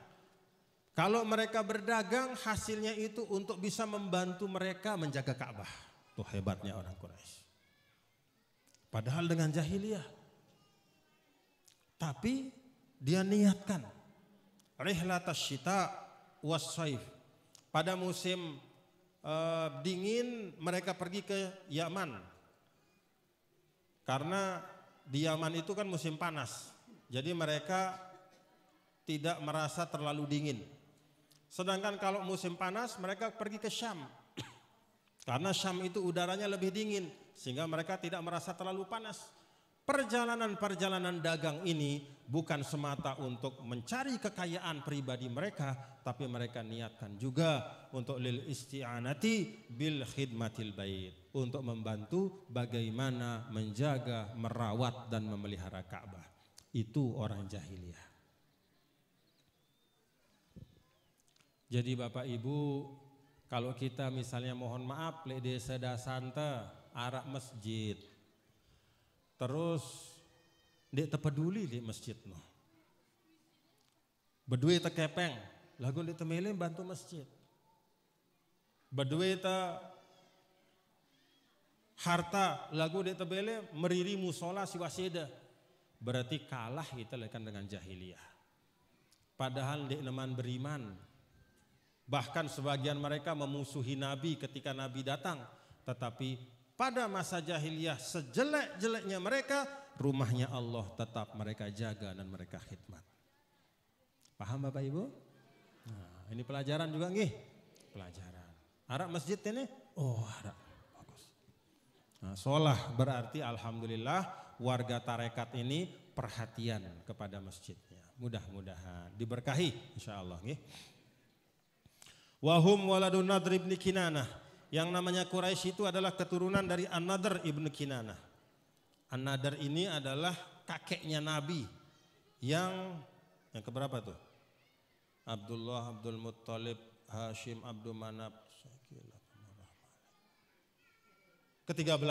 A: Kalau mereka berdagang hasilnya itu untuk bisa membantu mereka menjaga Ka'bah. Tuh hebatnya orang Quraisy. Padahal dengan jahiliyah. Tapi dia niatkan rihlatas syita was saif. Pada musim dingin mereka pergi ke Yaman. Karena di Yaman itu kan musim panas. Jadi mereka tidak merasa terlalu dingin. Sedangkan kalau musim panas mereka pergi ke Syam. Karena Syam itu udaranya lebih dingin sehingga mereka tidak merasa terlalu panas. Perjalanan-perjalanan dagang ini bukan semata untuk mencari kekayaan pribadi mereka, tapi mereka niatkan juga untuk lil isti'anati bil khidmatil bait, untuk membantu bagaimana menjaga, merawat dan memelihara Ka'bah. Itu orang jahiliyah. Jadi Bapak Ibu, kalau kita misalnya mohon maaf le desa dasanta arak masjid, terus dia terpeduli di masjid no, berduit terkepeng, lagu dia temelin bantu masjid, berduit ter harta, lagu dia terbele meriri musola si wasida, berarti kalah kita lekan dengan jahiliyah. Padahal dia neman beriman. Bahkan sebagian mereka memusuhi Nabi ketika Nabi datang. Tetapi pada masa jahiliyah sejelek-jeleknya mereka, rumahnya Allah tetap mereka jaga dan mereka khidmat. Paham Bapak Ibu? Nah, ini pelajaran juga nih. Pelajaran. Arak masjid ini? Oh arak. Bagus. Nah, sholah berarti alhamdulillah warga tarekat ini perhatian kepada masjidnya. Mudah-mudahan diberkahi insyaallah nih. Wahum waladun Nadr ibn Kinanah. Yang namanya Quraisy itu adalah keturunan dari An-Nadr ibn Kinanah. An-Nadr ini adalah kakeknya Nabi yang keberapa tuh? Abdullah, Abdul Muttalib, Hashim, Abdul Manaf, ke-13.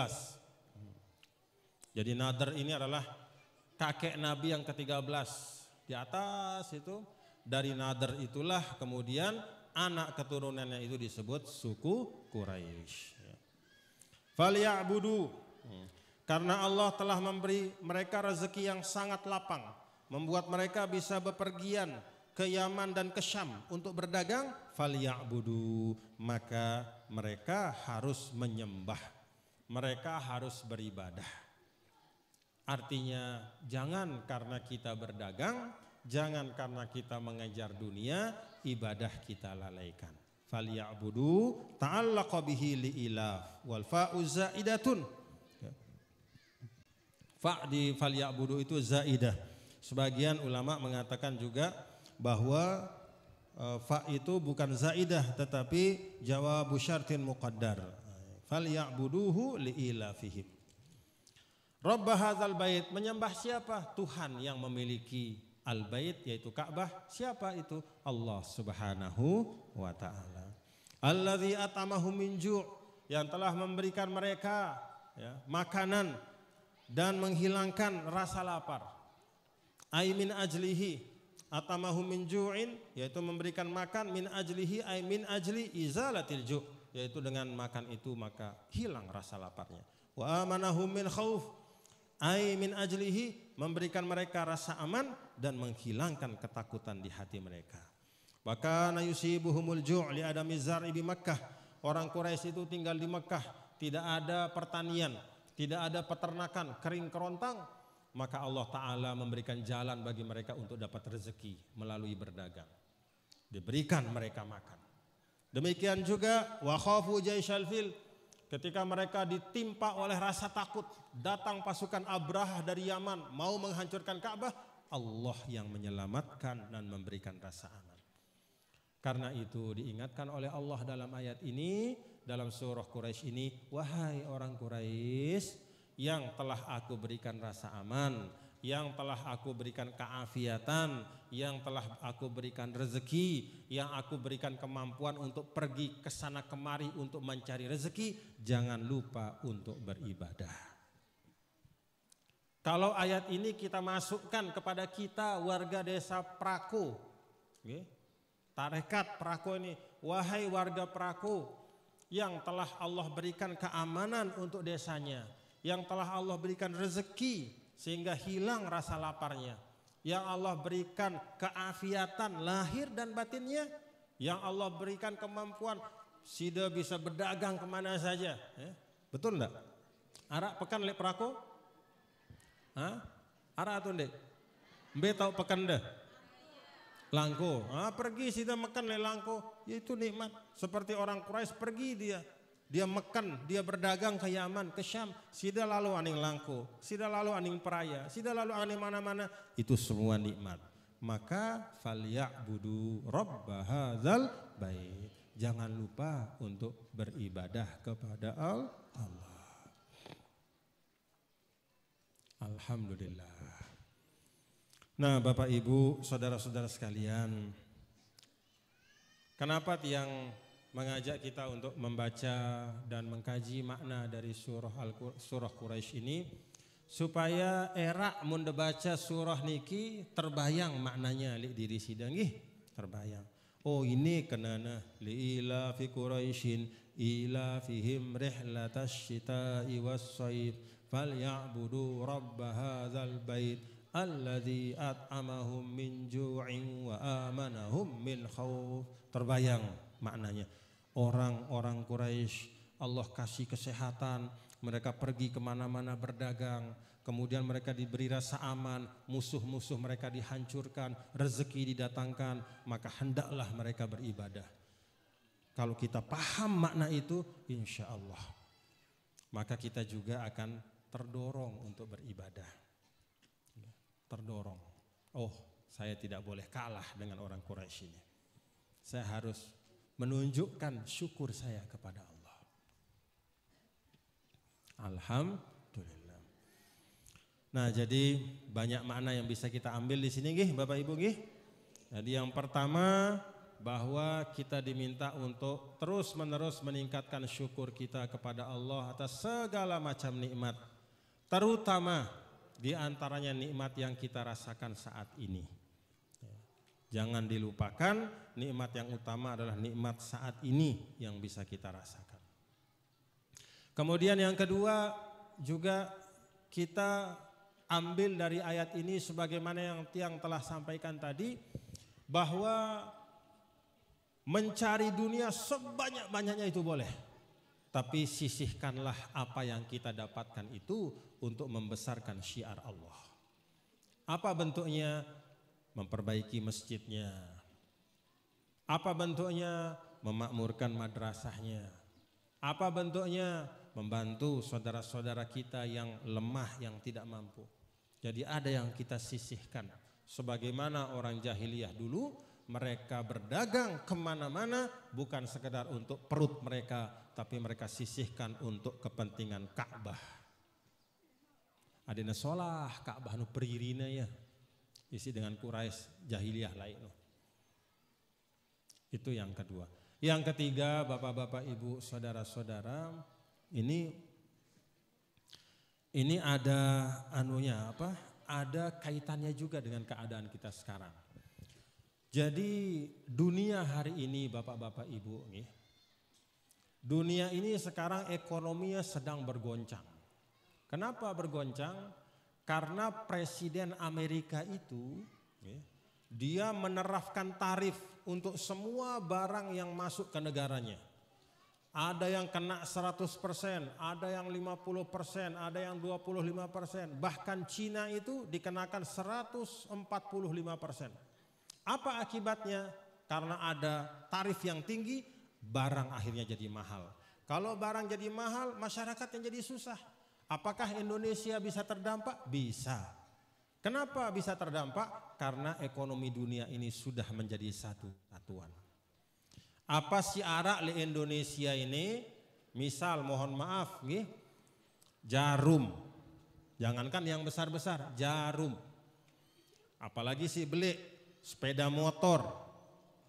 A: Jadi Nadr ini adalah kakek Nabi yang ke-13. Di atas itu dari Nadr itulah kemudian anak keturunannya itu disebut suku Quraisy. Falya'budu, karena Allah telah memberi mereka rezeki yang sangat lapang, membuat mereka bisa bepergian ke Yaman dan ke Syam untuk berdagang. Falya'budu, maka mereka harus menyembah, mereka harus beribadah. Artinya jangan karena kita berdagang, jangan karena kita mengejar dunia, ibadah kita lalaikan. Falya'budu ta'allaqa bihi li'ilaf wal fa'u zaidatun. Fa di falya'budu itu zaidah. Sebagian ulama mengatakan juga bahwa fa itu bukan zaidah tetapi jawabu syartin muqaddar. Falya'buduhu li'ilafihim. Rabb hadzal bait, menyembah siapa? Tuhan yang memiliki Al-Bait yaitu Ka'bah. Siapa itu? Allah Subhanahu wa ta'ala. Allazi at'amahum min ju', yang telah memberikan mereka makanan dan menghilangkan rasa lapar. Ai min ajlihi at'amahum min ju'in, yaitu memberikan makan, min ajlihi ai min ajli izalatil ju', yaitu dengan makan itu maka hilang rasa laparnya. Wa amanahum min khauf, ai min ajlihi, memberikan mereka rasa aman dan menghilangkan ketakutan di hati mereka. Bahkan yusibuhumul ju' li adami zar'i bi Makkah. Orang Quraisy itu tinggal di Makkah, tidak ada pertanian, tidak ada peternakan, kering kerontang, maka Allah Ta'ala memberikan jalan bagi mereka untuk dapat rezeki melalui berdagang. Diberikan mereka makan. Demikian juga wa khafu jaisyal fil, ketika mereka ditimpa oleh rasa takut, datang pasukan Abrahah dari Yaman mau menghancurkan Ka'bah, Allah yang menyelamatkan dan memberikan rasa aman. Karena itu diingatkan oleh Allah dalam ayat ini, dalam surah Quraisy ini, wahai orang Quraisy yang telah aku berikan rasa aman, yang telah aku berikan keafiatan, yang telah aku berikan rezeki, yang aku berikan kemampuan untuk pergi ke sana kemari untuk mencari rezeki, jangan lupa untuk beribadah. Kalau ayat ini kita masukkan kepada kita warga desa Prako, tarekat Prako ini, wahai warga Prako yang telah Allah berikan keamanan untuk desanya, yang telah Allah berikan rezeki sehingga hilang rasa laparnya, yang Allah berikan keafiatan lahir dan batinnya, yang Allah berikan kemampuan sida bisa berdagang kemana saja. Betul enggak? Arak pekan lek Prako? Arak atau ndek? Mbe tahu pekan dah? Langko, pergi sida makan le langko, itu nikmat. Seperti orang Quraisy pergi dia makan, dia berdagang ke Yaman, ke Syam, sida lalu aning langko, sida lalu aning peraya, sida lalu aning mana-mana, itu semua nikmat. Maka falyabudu rabb hadzal bait. Jangan lupa untuk beribadah kepada Allah. Alhamdulillah. Nah, Bapak Ibu, saudara-saudara sekalian, kenapa Tiang mengajak kita untuk membaca dan mengkaji makna dari surah Quraisy ini? Supaya erak mun baca surah niki terbayang maknanya li diri sidang terbayang. Oh, ini kenana li ila fi Quraisyin ila fihim rihlatasy syita'i was-shaib falyabudu rabb hadzal bait alladzi at'amahum min ju'in wa amanahum min khauf. Terbayang maknanya. Orang-orang Quraisy Allah kasih kesehatan, mereka pergi kemana-mana berdagang, kemudian mereka diberi rasa aman, musuh-musuh mereka dihancurkan, rezeki didatangkan, maka hendaklah mereka beribadah. Kalau kita paham makna itu, insya Allah, maka kita juga akan terdorong untuk beribadah. Terdorong. Oh, saya tidak boleh kalah dengan orang Quraisy ini. Saya harus menunjukkan syukur saya kepada Allah. Alhamdulillah. Nah, jadi banyak makna yang bisa kita ambil di sini Bapak Ibu Jadi yang pertama, bahwa kita diminta untuk terus-menerus meningkatkan syukur kita kepada Allah atas segala macam nikmat, terutama di antaranya nikmat yang kita rasakan saat ini. Jangan dilupakan, nikmat yang utama adalah nikmat saat ini yang bisa kita rasakan. Kemudian yang kedua juga kita ambil dari ayat ini sebagaimana yang Tiang telah sampaikan tadi, bahwa mencari dunia sebanyak-banyaknya itu boleh, tapi sisihkanlah apa yang kita dapatkan itu untuk membesarkan syiar Allah. Apa bentuknya? Memperbaiki masjidnya. Apa bentuknya? Memakmurkan madrasahnya. Apa bentuknya? Membantu saudara-saudara kita yang lemah, yang tidak mampu. Jadi ada yang kita sisihkan. Sebagaimana orang jahiliyah dulu, mereka berdagang kemana-mana bukan sekedar untuk perut mereka, tapi mereka sisihkan untuk kepentingan Ka'bah. Adina solah Ka'bah nu peririna ya, isi dengan Quraisy jahiliyah lain. Itu yang kedua. Yang ketiga, bapak-bapak, ibu, saudara-saudara, ini ada anunya apa? Ada kaitannya juga dengan keadaan kita sekarang. Jadi dunia hari ini bapak-bapak ibu nih, dunia ini sekarang ekonominya sedang bergoncang. Kenapa bergoncang? Karena Presiden Amerika itu dia menerapkan tarif untuk semua barang yang masuk ke negaranya. Ada yang kena 100%, ada yang 50%, ada yang 25%. Bahkan Cina itu dikenakan 145%. Apa akibatnya? Karena ada tarif yang tinggi, barang akhirnya jadi mahal. Kalau barang jadi mahal, masyarakat yang jadi susah. Apakah Indonesia bisa terdampak? Bisa. Kenapa bisa terdampak? Karena ekonomi dunia ini sudah menjadi satu satuan. Apa syiar di Indonesia ini? Misal mohon maaf jarum. Jangankan yang besar-besar, jarum. Apalagi sih beli sepeda motor,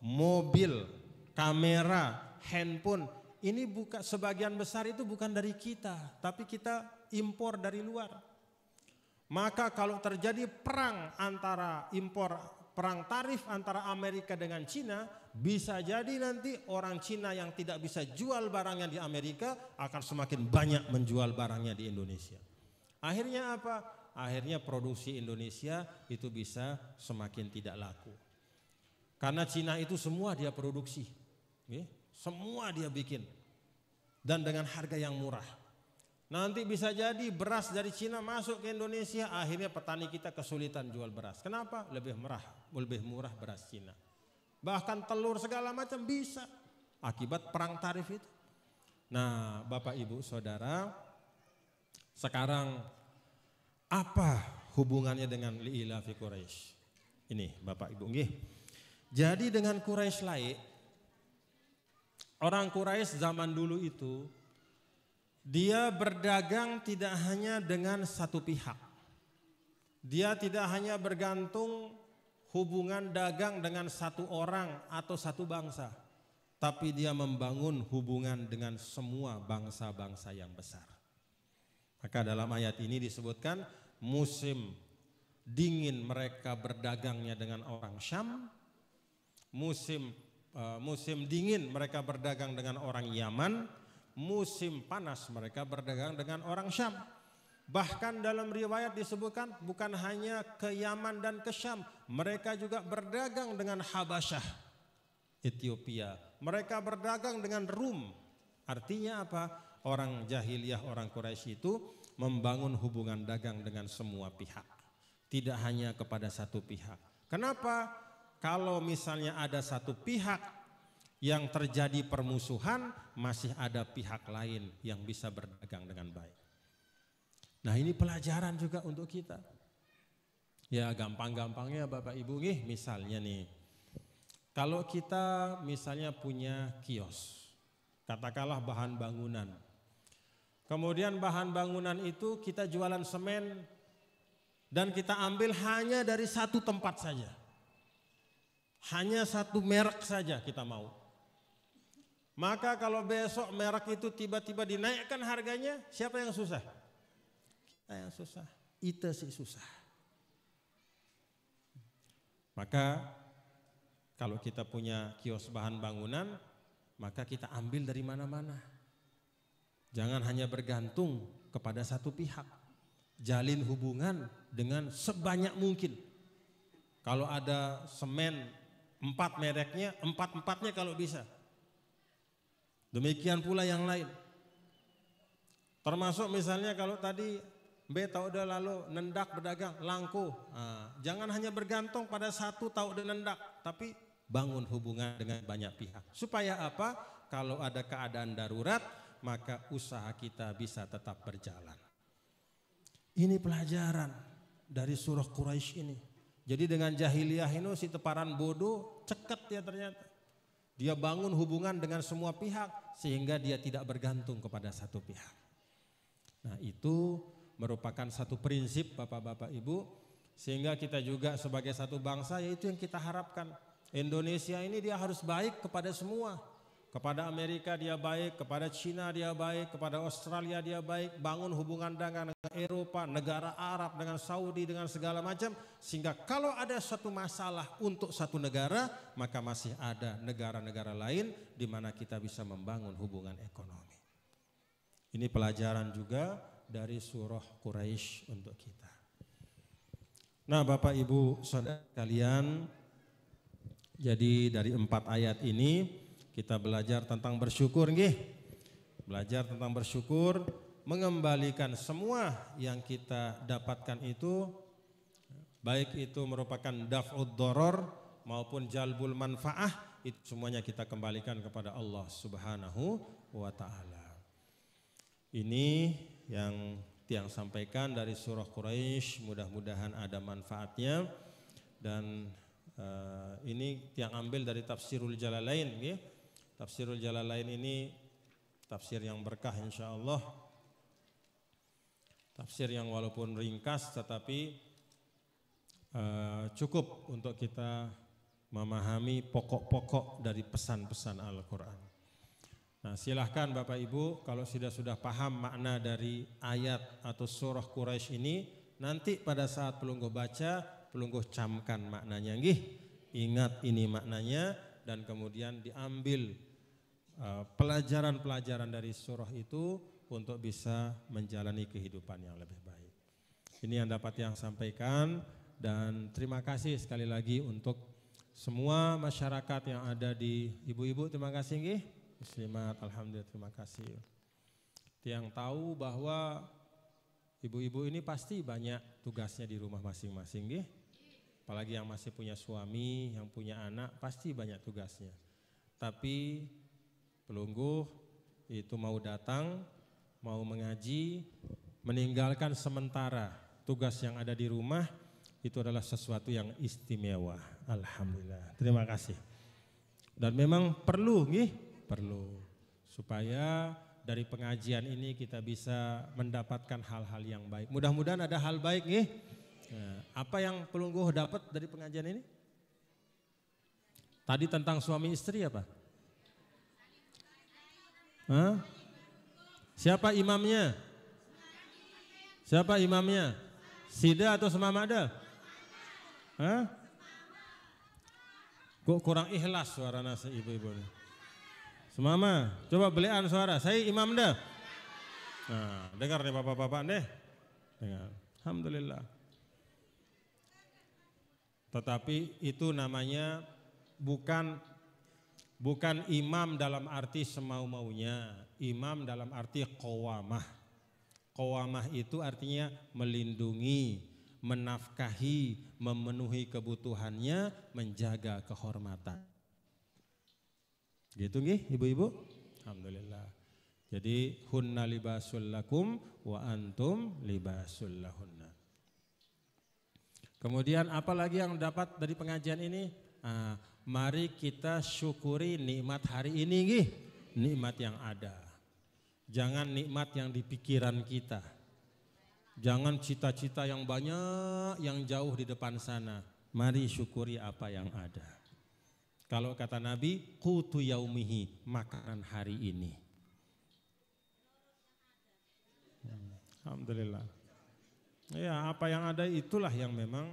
A: mobil, kamera, handphone. Ini bukan, sebagian besar itu bukan dari kita, tapi kita impor dari luar. Maka kalau terjadi perang antara impor perang tarif antara Amerika dengan Cina, bisa jadi nanti orang Cina yang tidak bisa jual barangnya di Amerika akan semakin banyak menjual barangnya di Indonesia. Akhirnya apa? Akhirnya produksi Indonesia itu bisa semakin tidak laku. Karena Cina itu semua dia produksi, semua dia bikin, dan dengan harga yang murah. Nanti bisa jadi beras dari Cina masuk ke Indonesia, akhirnya petani kita kesulitan jual beras. Kenapa? Lebih murah beras Cina. Bahkan telur segala macam bisa akibat perang tarif itu. Nah, Bapak Ibu Saudara, sekarang apa hubungannya dengan li'ilafi Quraisy? Ini Bapak Ibu nggih. Jadi dengan Quraisy lain, orang Quraisy zaman dulu itu dia berdagang tidak hanya dengan satu pihak. Dia tidak hanya bergantung hubungan dagang dengan satu orang atau satu bangsa, tapi dia membangun hubungan dengan semua bangsa-bangsa yang besar. Maka dalam ayat ini disebutkan musim dingin mereka berdagangnya dengan orang Syam, musim dingin mereka berdagang dengan orang Yaman, musim panas mereka berdagang dengan orang Syam. Bahkan dalam riwayat disebutkan bukan hanya ke Yaman dan ke Syam, mereka juga berdagang dengan Habasyah, Ethiopia. Mereka berdagang dengan Rum. Artinya apa? Orang jahiliyah, orang Quraisy itu membangun hubungan dagang dengan semua pihak, tidak hanya kepada satu pihak. Kenapa? Kalau misalnya ada satu pihak yang terjadi permusuhan, masih ada pihak lain yang bisa berdagang dengan baik. Nah, ini pelajaran juga untuk kita. Ya, gampang-gampangnya Bapak Ibu nih, misalnya nih, kalau kita misalnya punya kios, katakanlah bahan bangunan. Kemudian bahan bangunan itu kita jualan semen dan kita ambil hanya dari satu tempat saja. Hanya satu merek saja kita mau. Maka kalau besok merek itu tiba-tiba dinaikkan harganya, siapa yang susah? Kita yang susah, itu sih susah. Maka kalau kita punya kios bahan bangunan, maka kita ambil dari mana-mana. Jangan hanya bergantung kepada satu pihak. Jalin hubungan dengan sebanyak mungkin. Kalau ada semen 4 mereknya, 4-4-nya kalau bisa. Demikian pula yang lain. Termasuk misalnya kalau tadi tahu udah lalu nendak berdagang, langku. Nah, jangan hanya bergantung pada satu tahu dan nendak, tapi bangun hubungan dengan banyak pihak. Supaya apa? Kalau ada keadaan darurat, maka usaha kita bisa tetap berjalan. Ini pelajaran dari surah Quraisy ini. Jadi dengan jahiliyah ini si teparan bodoh, ceket ya ternyata. Dia bangun hubungan dengan semua pihak sehingga dia tidak bergantung kepada satu pihak. Nah, itu merupakan satu prinsip Bapak-bapak Ibu, sehingga kita juga sebagai satu bangsa, yaitu yang kita harapkan. Indonesia ini dia harus baik kepada semua. Kepada Amerika dia baik, kepada Cina dia baik, kepada Australia dia baik, bangun hubungan dengan Eropa, negara Arab, dengan Saudi, dengan segala macam. Sehingga kalau ada suatu masalah untuk satu negara, maka masih ada negara-negara lain di mana kita bisa membangun hubungan ekonomi. Ini pelajaran juga dari surah Quraisy untuk kita. Nah, Bapak Ibu Saudara sekalian, jadi dari 4 ayat ini kita belajar tentang bersyukur nggih. Belajar tentang bersyukur, mengembalikan semua yang kita dapatkan itu, baik itu merupakan daf'ud doror maupun jalbul manfaah, itu semuanya kita kembalikan kepada Allah Subhanahu wa ta'ala. Ini yang Tiang sampaikan dari surah Quraisy, mudah-mudahan ada manfaatnya. Dan ini Tiang ambil dari Tafsirul Jalalain nggih. Tafsirul Jalalain ini tafsir yang berkah insyaallah. Tafsir yang walaupun ringkas tetapi cukup untuk kita memahami pokok-pokok dari pesan-pesan Al-Quran. Nah, silahkan Bapak Ibu kalau sudah paham makna dari ayat atau surah Quraisy ini, nanti pada saat pelungguh baca pelungguh camkan maknanya nggih. Ingat ini maknanya dan kemudian diambil pelajaran-pelajaran dari surah itu untuk bisa menjalani kehidupan yang lebih baik. Ini yang dapat yang sampaikan dan terima kasih sekali lagi untuk semua masyarakat yang ada di ibu-ibu, terima kasih nggih. Muslimat, alhamdulillah terima kasih. Yang tahu bahwa ibu-ibu ini pasti banyak tugasnya di rumah masing-masing nggih. Apalagi yang masih punya suami, yang punya anak pasti banyak tugasnya. Tapi pelungguh itu mau datang, mau mengaji, meninggalkan sementara tugas yang ada di rumah, itu adalah sesuatu yang istimewa. Alhamdulillah. Terima kasih. Dan memang perlu nih, perlu supaya dari pengajian ini kita bisa mendapatkan hal-hal yang baik. Mudah-mudahan ada hal baik nih. Nah, apa yang pelungguh dapat dari pengajian ini? Tadi tentang suami istri apa? Hah? Siapa imamnya? Siapa imamnya? Sida atau Semamada? Hah? Kok kurang ikhlas suara nasi ibu-ibu ini? Semama, coba belian suara. Saya imam dah. Nah, dengar nih bapak-bapak deh. Dengar. Alhamdulillah. Tetapi itu namanya bukan imam dalam arti semau-maunya, imam dalam arti qawamah. Qawamah itu artinya melindungi, menafkahi, memenuhi kebutuhannya, menjaga kehormatan. Gitu nggih ibu-ibu? Alhamdulillah. Jadi hunna libasul lakum wa antum libasul lahunna. Kemudian apa lagi yang dapat dari pengajian ini? Mari kita syukuri nikmat hari ini nggih, nikmat yang ada. Jangan nikmat yang di pikiran kita. Jangan cita-cita yang banyak, yang jauh di depan sana. Mari syukuri apa yang ada. Kalau kata Nabi, qutu yaumihi, makanan hari ini. Alhamdulillah. Ya, apa yang ada itulah yang memang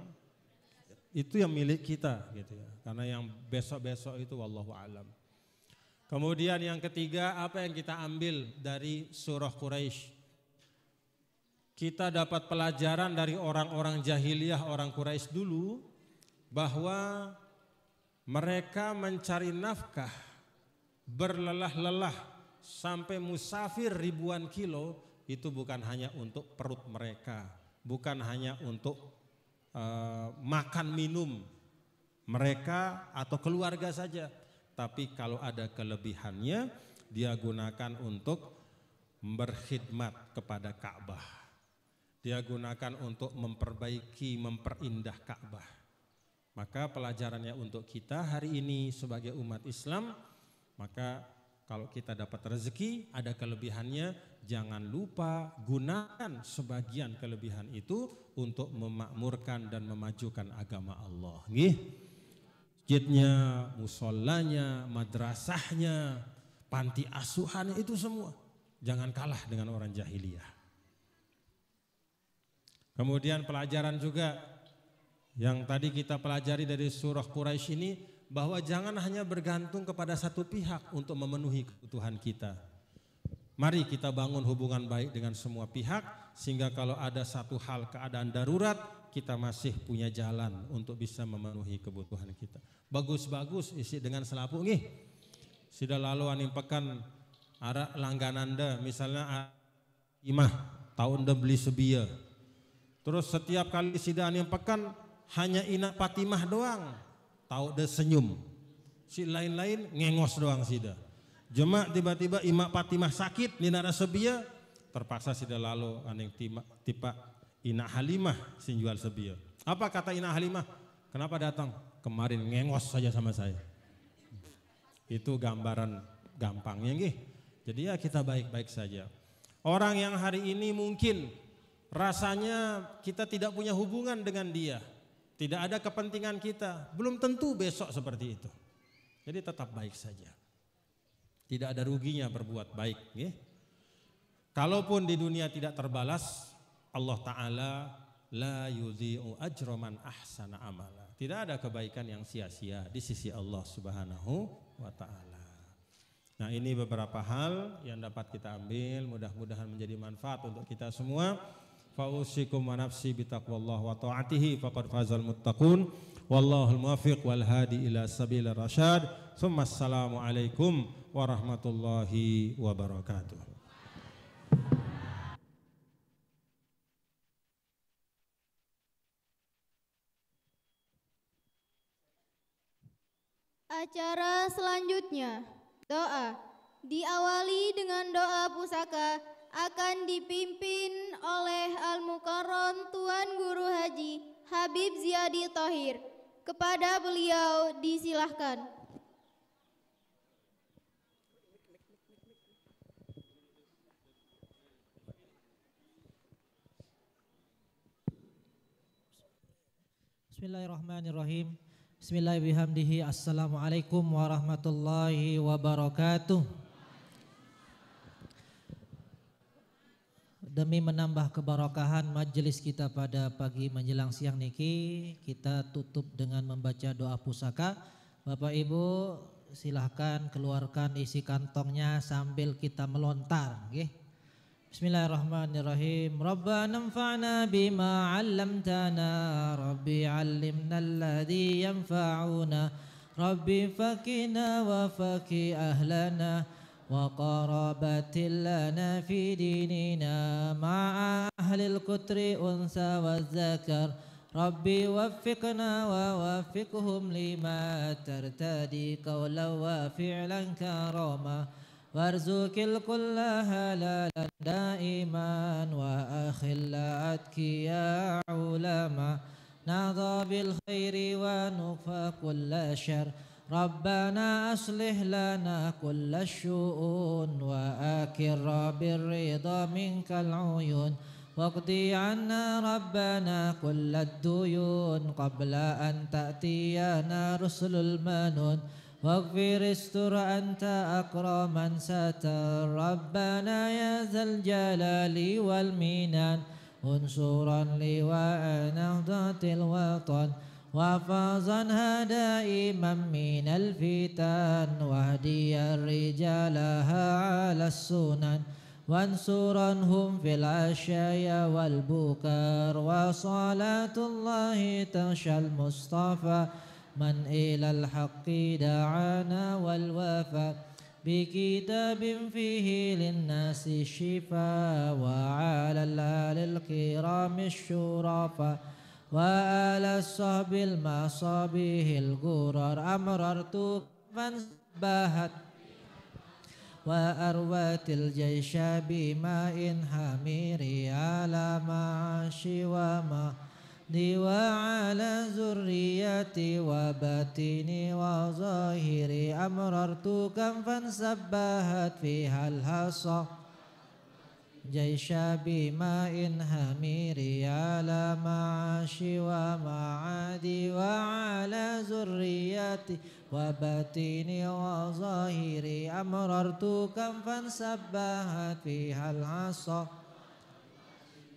A: itu yang milik kita gitu ya. Karena yang besok-besok itu wallahu alam. Kemudian yang ketiga, apa yang kita ambil dari surah Quraisy? Kita dapat pelajaran dari orang-orang jahiliyah, orang Quraisy dulu, bahwa mereka mencari nafkah berlelah-lelah sampai musafir ribuan kilo, itu bukan hanya untuk perut mereka, bukan hanya untuk makan minum mereka atau keluarga saja. Tapi kalau ada kelebihannya, dia gunakan untuk berkhidmat kepada Ka'bah. Dia gunakan untuk memperbaiki, memperindah Ka'bah. Maka pelajarannya untuk kita hari ini sebagai umat Islam, maka kalau kita dapat rezeki, ada kelebihannya, jangan lupa gunakan sebagian kelebihan itu untuk memakmurkan dan memajukan agama Allah. Nggih. Masjidnya, musholanya, madrasahnya, panti asuhannya, itu semua. Jangan kalah dengan orang jahiliyah. Kemudian pelajaran juga yang tadi kita pelajari dari surah Quraisy ini, bahwa jangan hanya bergantung kepada satu pihak untuk memenuhi kebutuhan kita. Mari kita bangun hubungan baik dengan semua pihak, sehingga kalau ada satu hal keadaan darurat, kita masih punya jalan untuk bisa memenuhi kebutuhan kita. Bagus-bagus isi dengan selaput nih. Sudah lalu aning pekan ara langgananda misalnya imah tahun dah beli sebia. Terus setiap kali sida aning pekan hanya ina Fatimah doang, tahu dah senyum. Si lain-lain ngengos doang sida. Jemaah tiba-tiba Imak Fatimah sakit di nara sebia, terpaksa sida lalu aning tipa Ina Halimah sin jual sebia. Apa kata Ina Halimah? Kenapa datang? Kemarin ngengos saja sama saya. Itu gambaran gampangnya nggih. Jadi ya kita baik-baik saja. Orang yang hari ini mungkin rasanya kita tidak punya hubungan dengan dia, tidak ada kepentingan kita, belum tentu besok seperti itu. Jadi tetap baik saja. Tidak ada ruginya berbuat baik nggih. Kalaupun di dunia tidak terbalas, Allah Ta'ala la yudhi'u ajra man ahsana amala. Tidak ada kebaikan yang sia-sia di sisi Allah Subhanahu wa taala. Nah, ini beberapa hal yang dapat kita ambil, mudah-mudahan menjadi manfaat untuk kita semua. Fa'usikum wa nafsi bitaqwallah wa ta'atihi faqad fazal muttaqun. Wallahul muwaffiq wal hadi ila sabilir rasyad. Assalamu alaikum warahmatullahi wabarakatuh.
B: Acara selanjutnya, doa. Diawali dengan doa pusaka akan dipimpin oleh Al-Mukarram Tuan Guru Haji Habib Ziyadi Thohir. Kepada beliau disilahkan.
C: Bismillahirrahmanirrahim. Bismillahirrahmanirrahim. Assalamualaikum warahmatullahi wabarakatuh. Demi menambah keberkahan majelis kita pada pagi menjelang siang niki, kita tutup dengan membaca doa pusaka. Bapak Ibu silahkan keluarkan isi kantongnya sambil kita melontar, nggih. Bismillahirrahmanirrahim. Rabbana anfa'na bima 'allamtana, Rabbi 'allimna alladhi yanfa'una, Rabbi fakina wa faki ahlana wa qarabatil lana fi dinina ma'a ahlil kutri unsa wa zakar, Rabbi waffiqna wa waffiqhum lima tartadi qawlan wa fi'lan karama, warzuqil kulla halalan daiman wa akhillatki ya ulama, nadha bil khairi wa nufa kulla syar, Rabbana aslih lana kulla syu'un wa akirra birrida minkal uyun, waqdi anna Rabbana kulla duyun qabla an ta'tiyana rusulul manun, waghfir istur anta akraman satar, Rabbana ya zal jalali wal minan, unsuran liwa nahdatil watan, wafazan hada imam minal fitan, wahdiyar rijalaha ala sunan, wansuranhum fil asyaya wal bukar, wa salatullahi tashal mustafa man ilal haqqi da'ana wal wafa, bikitabin fihi linnasi shifa, wa alal alil kiramish syurafa, wa ala sahbil masabihil gurar, amrartu fanbahat wa arwatil jaysha bima'in hamiri ala ma'ashi wa ma diwa ala zurriyati wa batini wa zahiri, amrartu kam fansabbahat fihal hasa jaysha bima'in hamiri ala ma'ashi wa ma'adi wa ala zurriyati wa batini wa zahiri, amrartu kam fansabbahat fihal hasa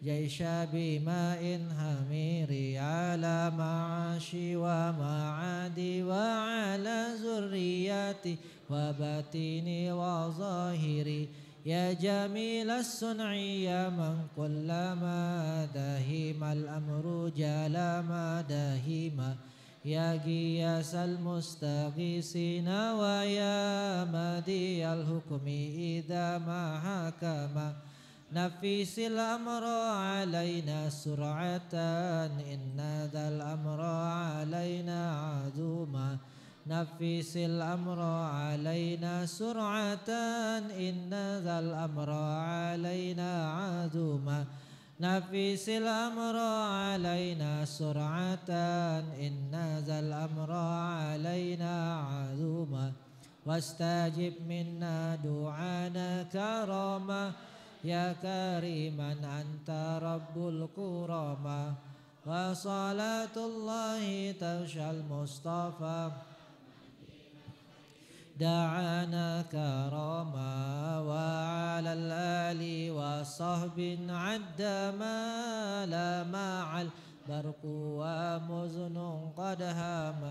C: jaysha bima'in hamiri ala ma'ashi wa ma'adi wa ala zurriyati wa batini wa zahiri, ya jamilas sun'i ya man kullama dahimal amru jalama dahima, ya giyasal mustaghisina wa ya madiyal hukmi idha ma hakama, nafisil amra alayna sur'atan inna dhal amra alayna azuma, nafisil amra alayna sur'atan inna dhal amra alayna azuma, nafisil amra alayna sur'atan inna dhal amra alayna azuma, wastajib minna du'ana karama, ya kariman anta rabbul kurama, wa salatullahi tashal mustafa دعانا كرما وعلى الآل وصحب عد ما لا مع البرق ومزن قد هام.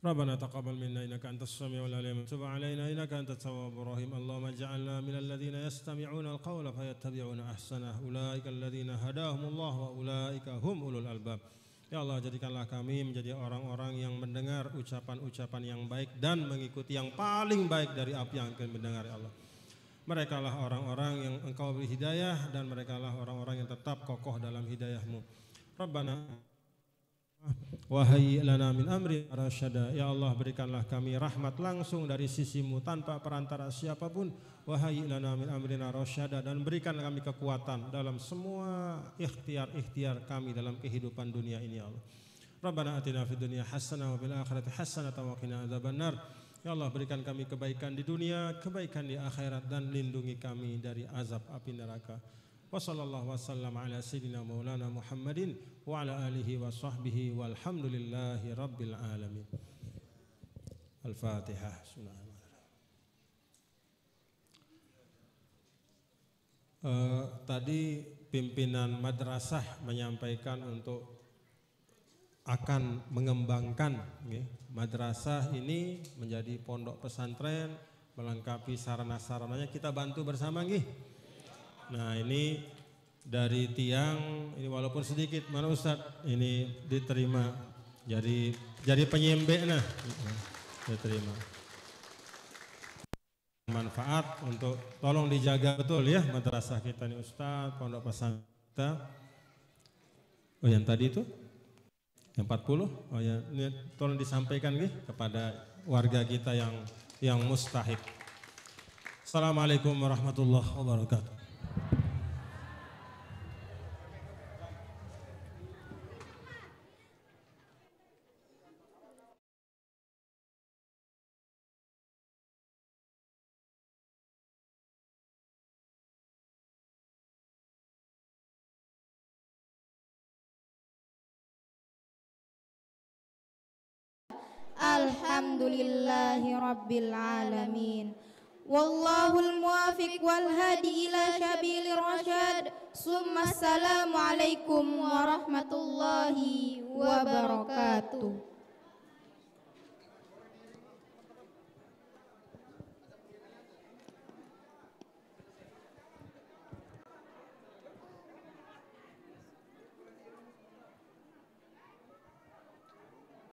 A: ربنا تقبل منا إنك أنت السميع العليم وتب علينا إنك أنت التواب الرحيم اللهم اجعلنا من الذين يستمعون القول فيتبعون أحسنه أولئك الذين هداهم الله وأولئك هم أولو الألباب. Ya Allah, jadikanlah kami menjadi orang-orang yang mendengar ucapan-ucapan yang baik dan mengikuti yang paling baik dari apa yang akan mendengar, ya Allah. Mereka lah orang-orang yang Engkau beri hidayah dan mereka lah orang-orang yang tetap kokoh dalam hidayah-Mu. Rabbana wa hayyi lana min amri rasyada. Ya Allah, berikanlah kami rahmat langsung dari sisi-Mu tanpa perantara siapapun. Wa hayyi lana min amrina rasyada, dan berikan kami kekuatan dalam semua ikhtiar-ikhtiar kami dalam kehidupan dunia ini, ya Allah. Rabbana atina fid dunya hasanah wa fil akhirati hasanah wa qina adzabannar. Ya Allah, berikan kami kebaikan di dunia, kebaikan di akhirat, dan lindungi kami dari azab api neraka. Wa sallallahu wasallam ala sayyidina maulana Muhammadin wa ala alihi wa sahbihi walhamdulillahi rabbil alamin. Al-Fatihah. Tadi pimpinan madrasah menyampaikan untuk akan mengembangkan madrasah ini menjadi pondok pesantren, melengkapi sarana-sarananya, kita bantu bersama nggih. Nah, ini dari tiang ini walaupun sedikit, mana Ustaz, ini diterima jadi penyembe, nah diterima. Manfaat untuk tolong dijaga betul ya madrasah kita nih Ustaz, pondok pesantren kita. Oh, yang tadi itu yang 40, oh ya, ini tolong disampaikan nih kepada warga kita yang mustahik. Assalamualaikum warahmatullahi wabarakatuh.
B: Alhamdulillahi Rabbil Alamin. Wallahul muwafiq wal hadi ila sabilir rasyad. Summa assalamu alaikum warahmatullahi wabarakatuh.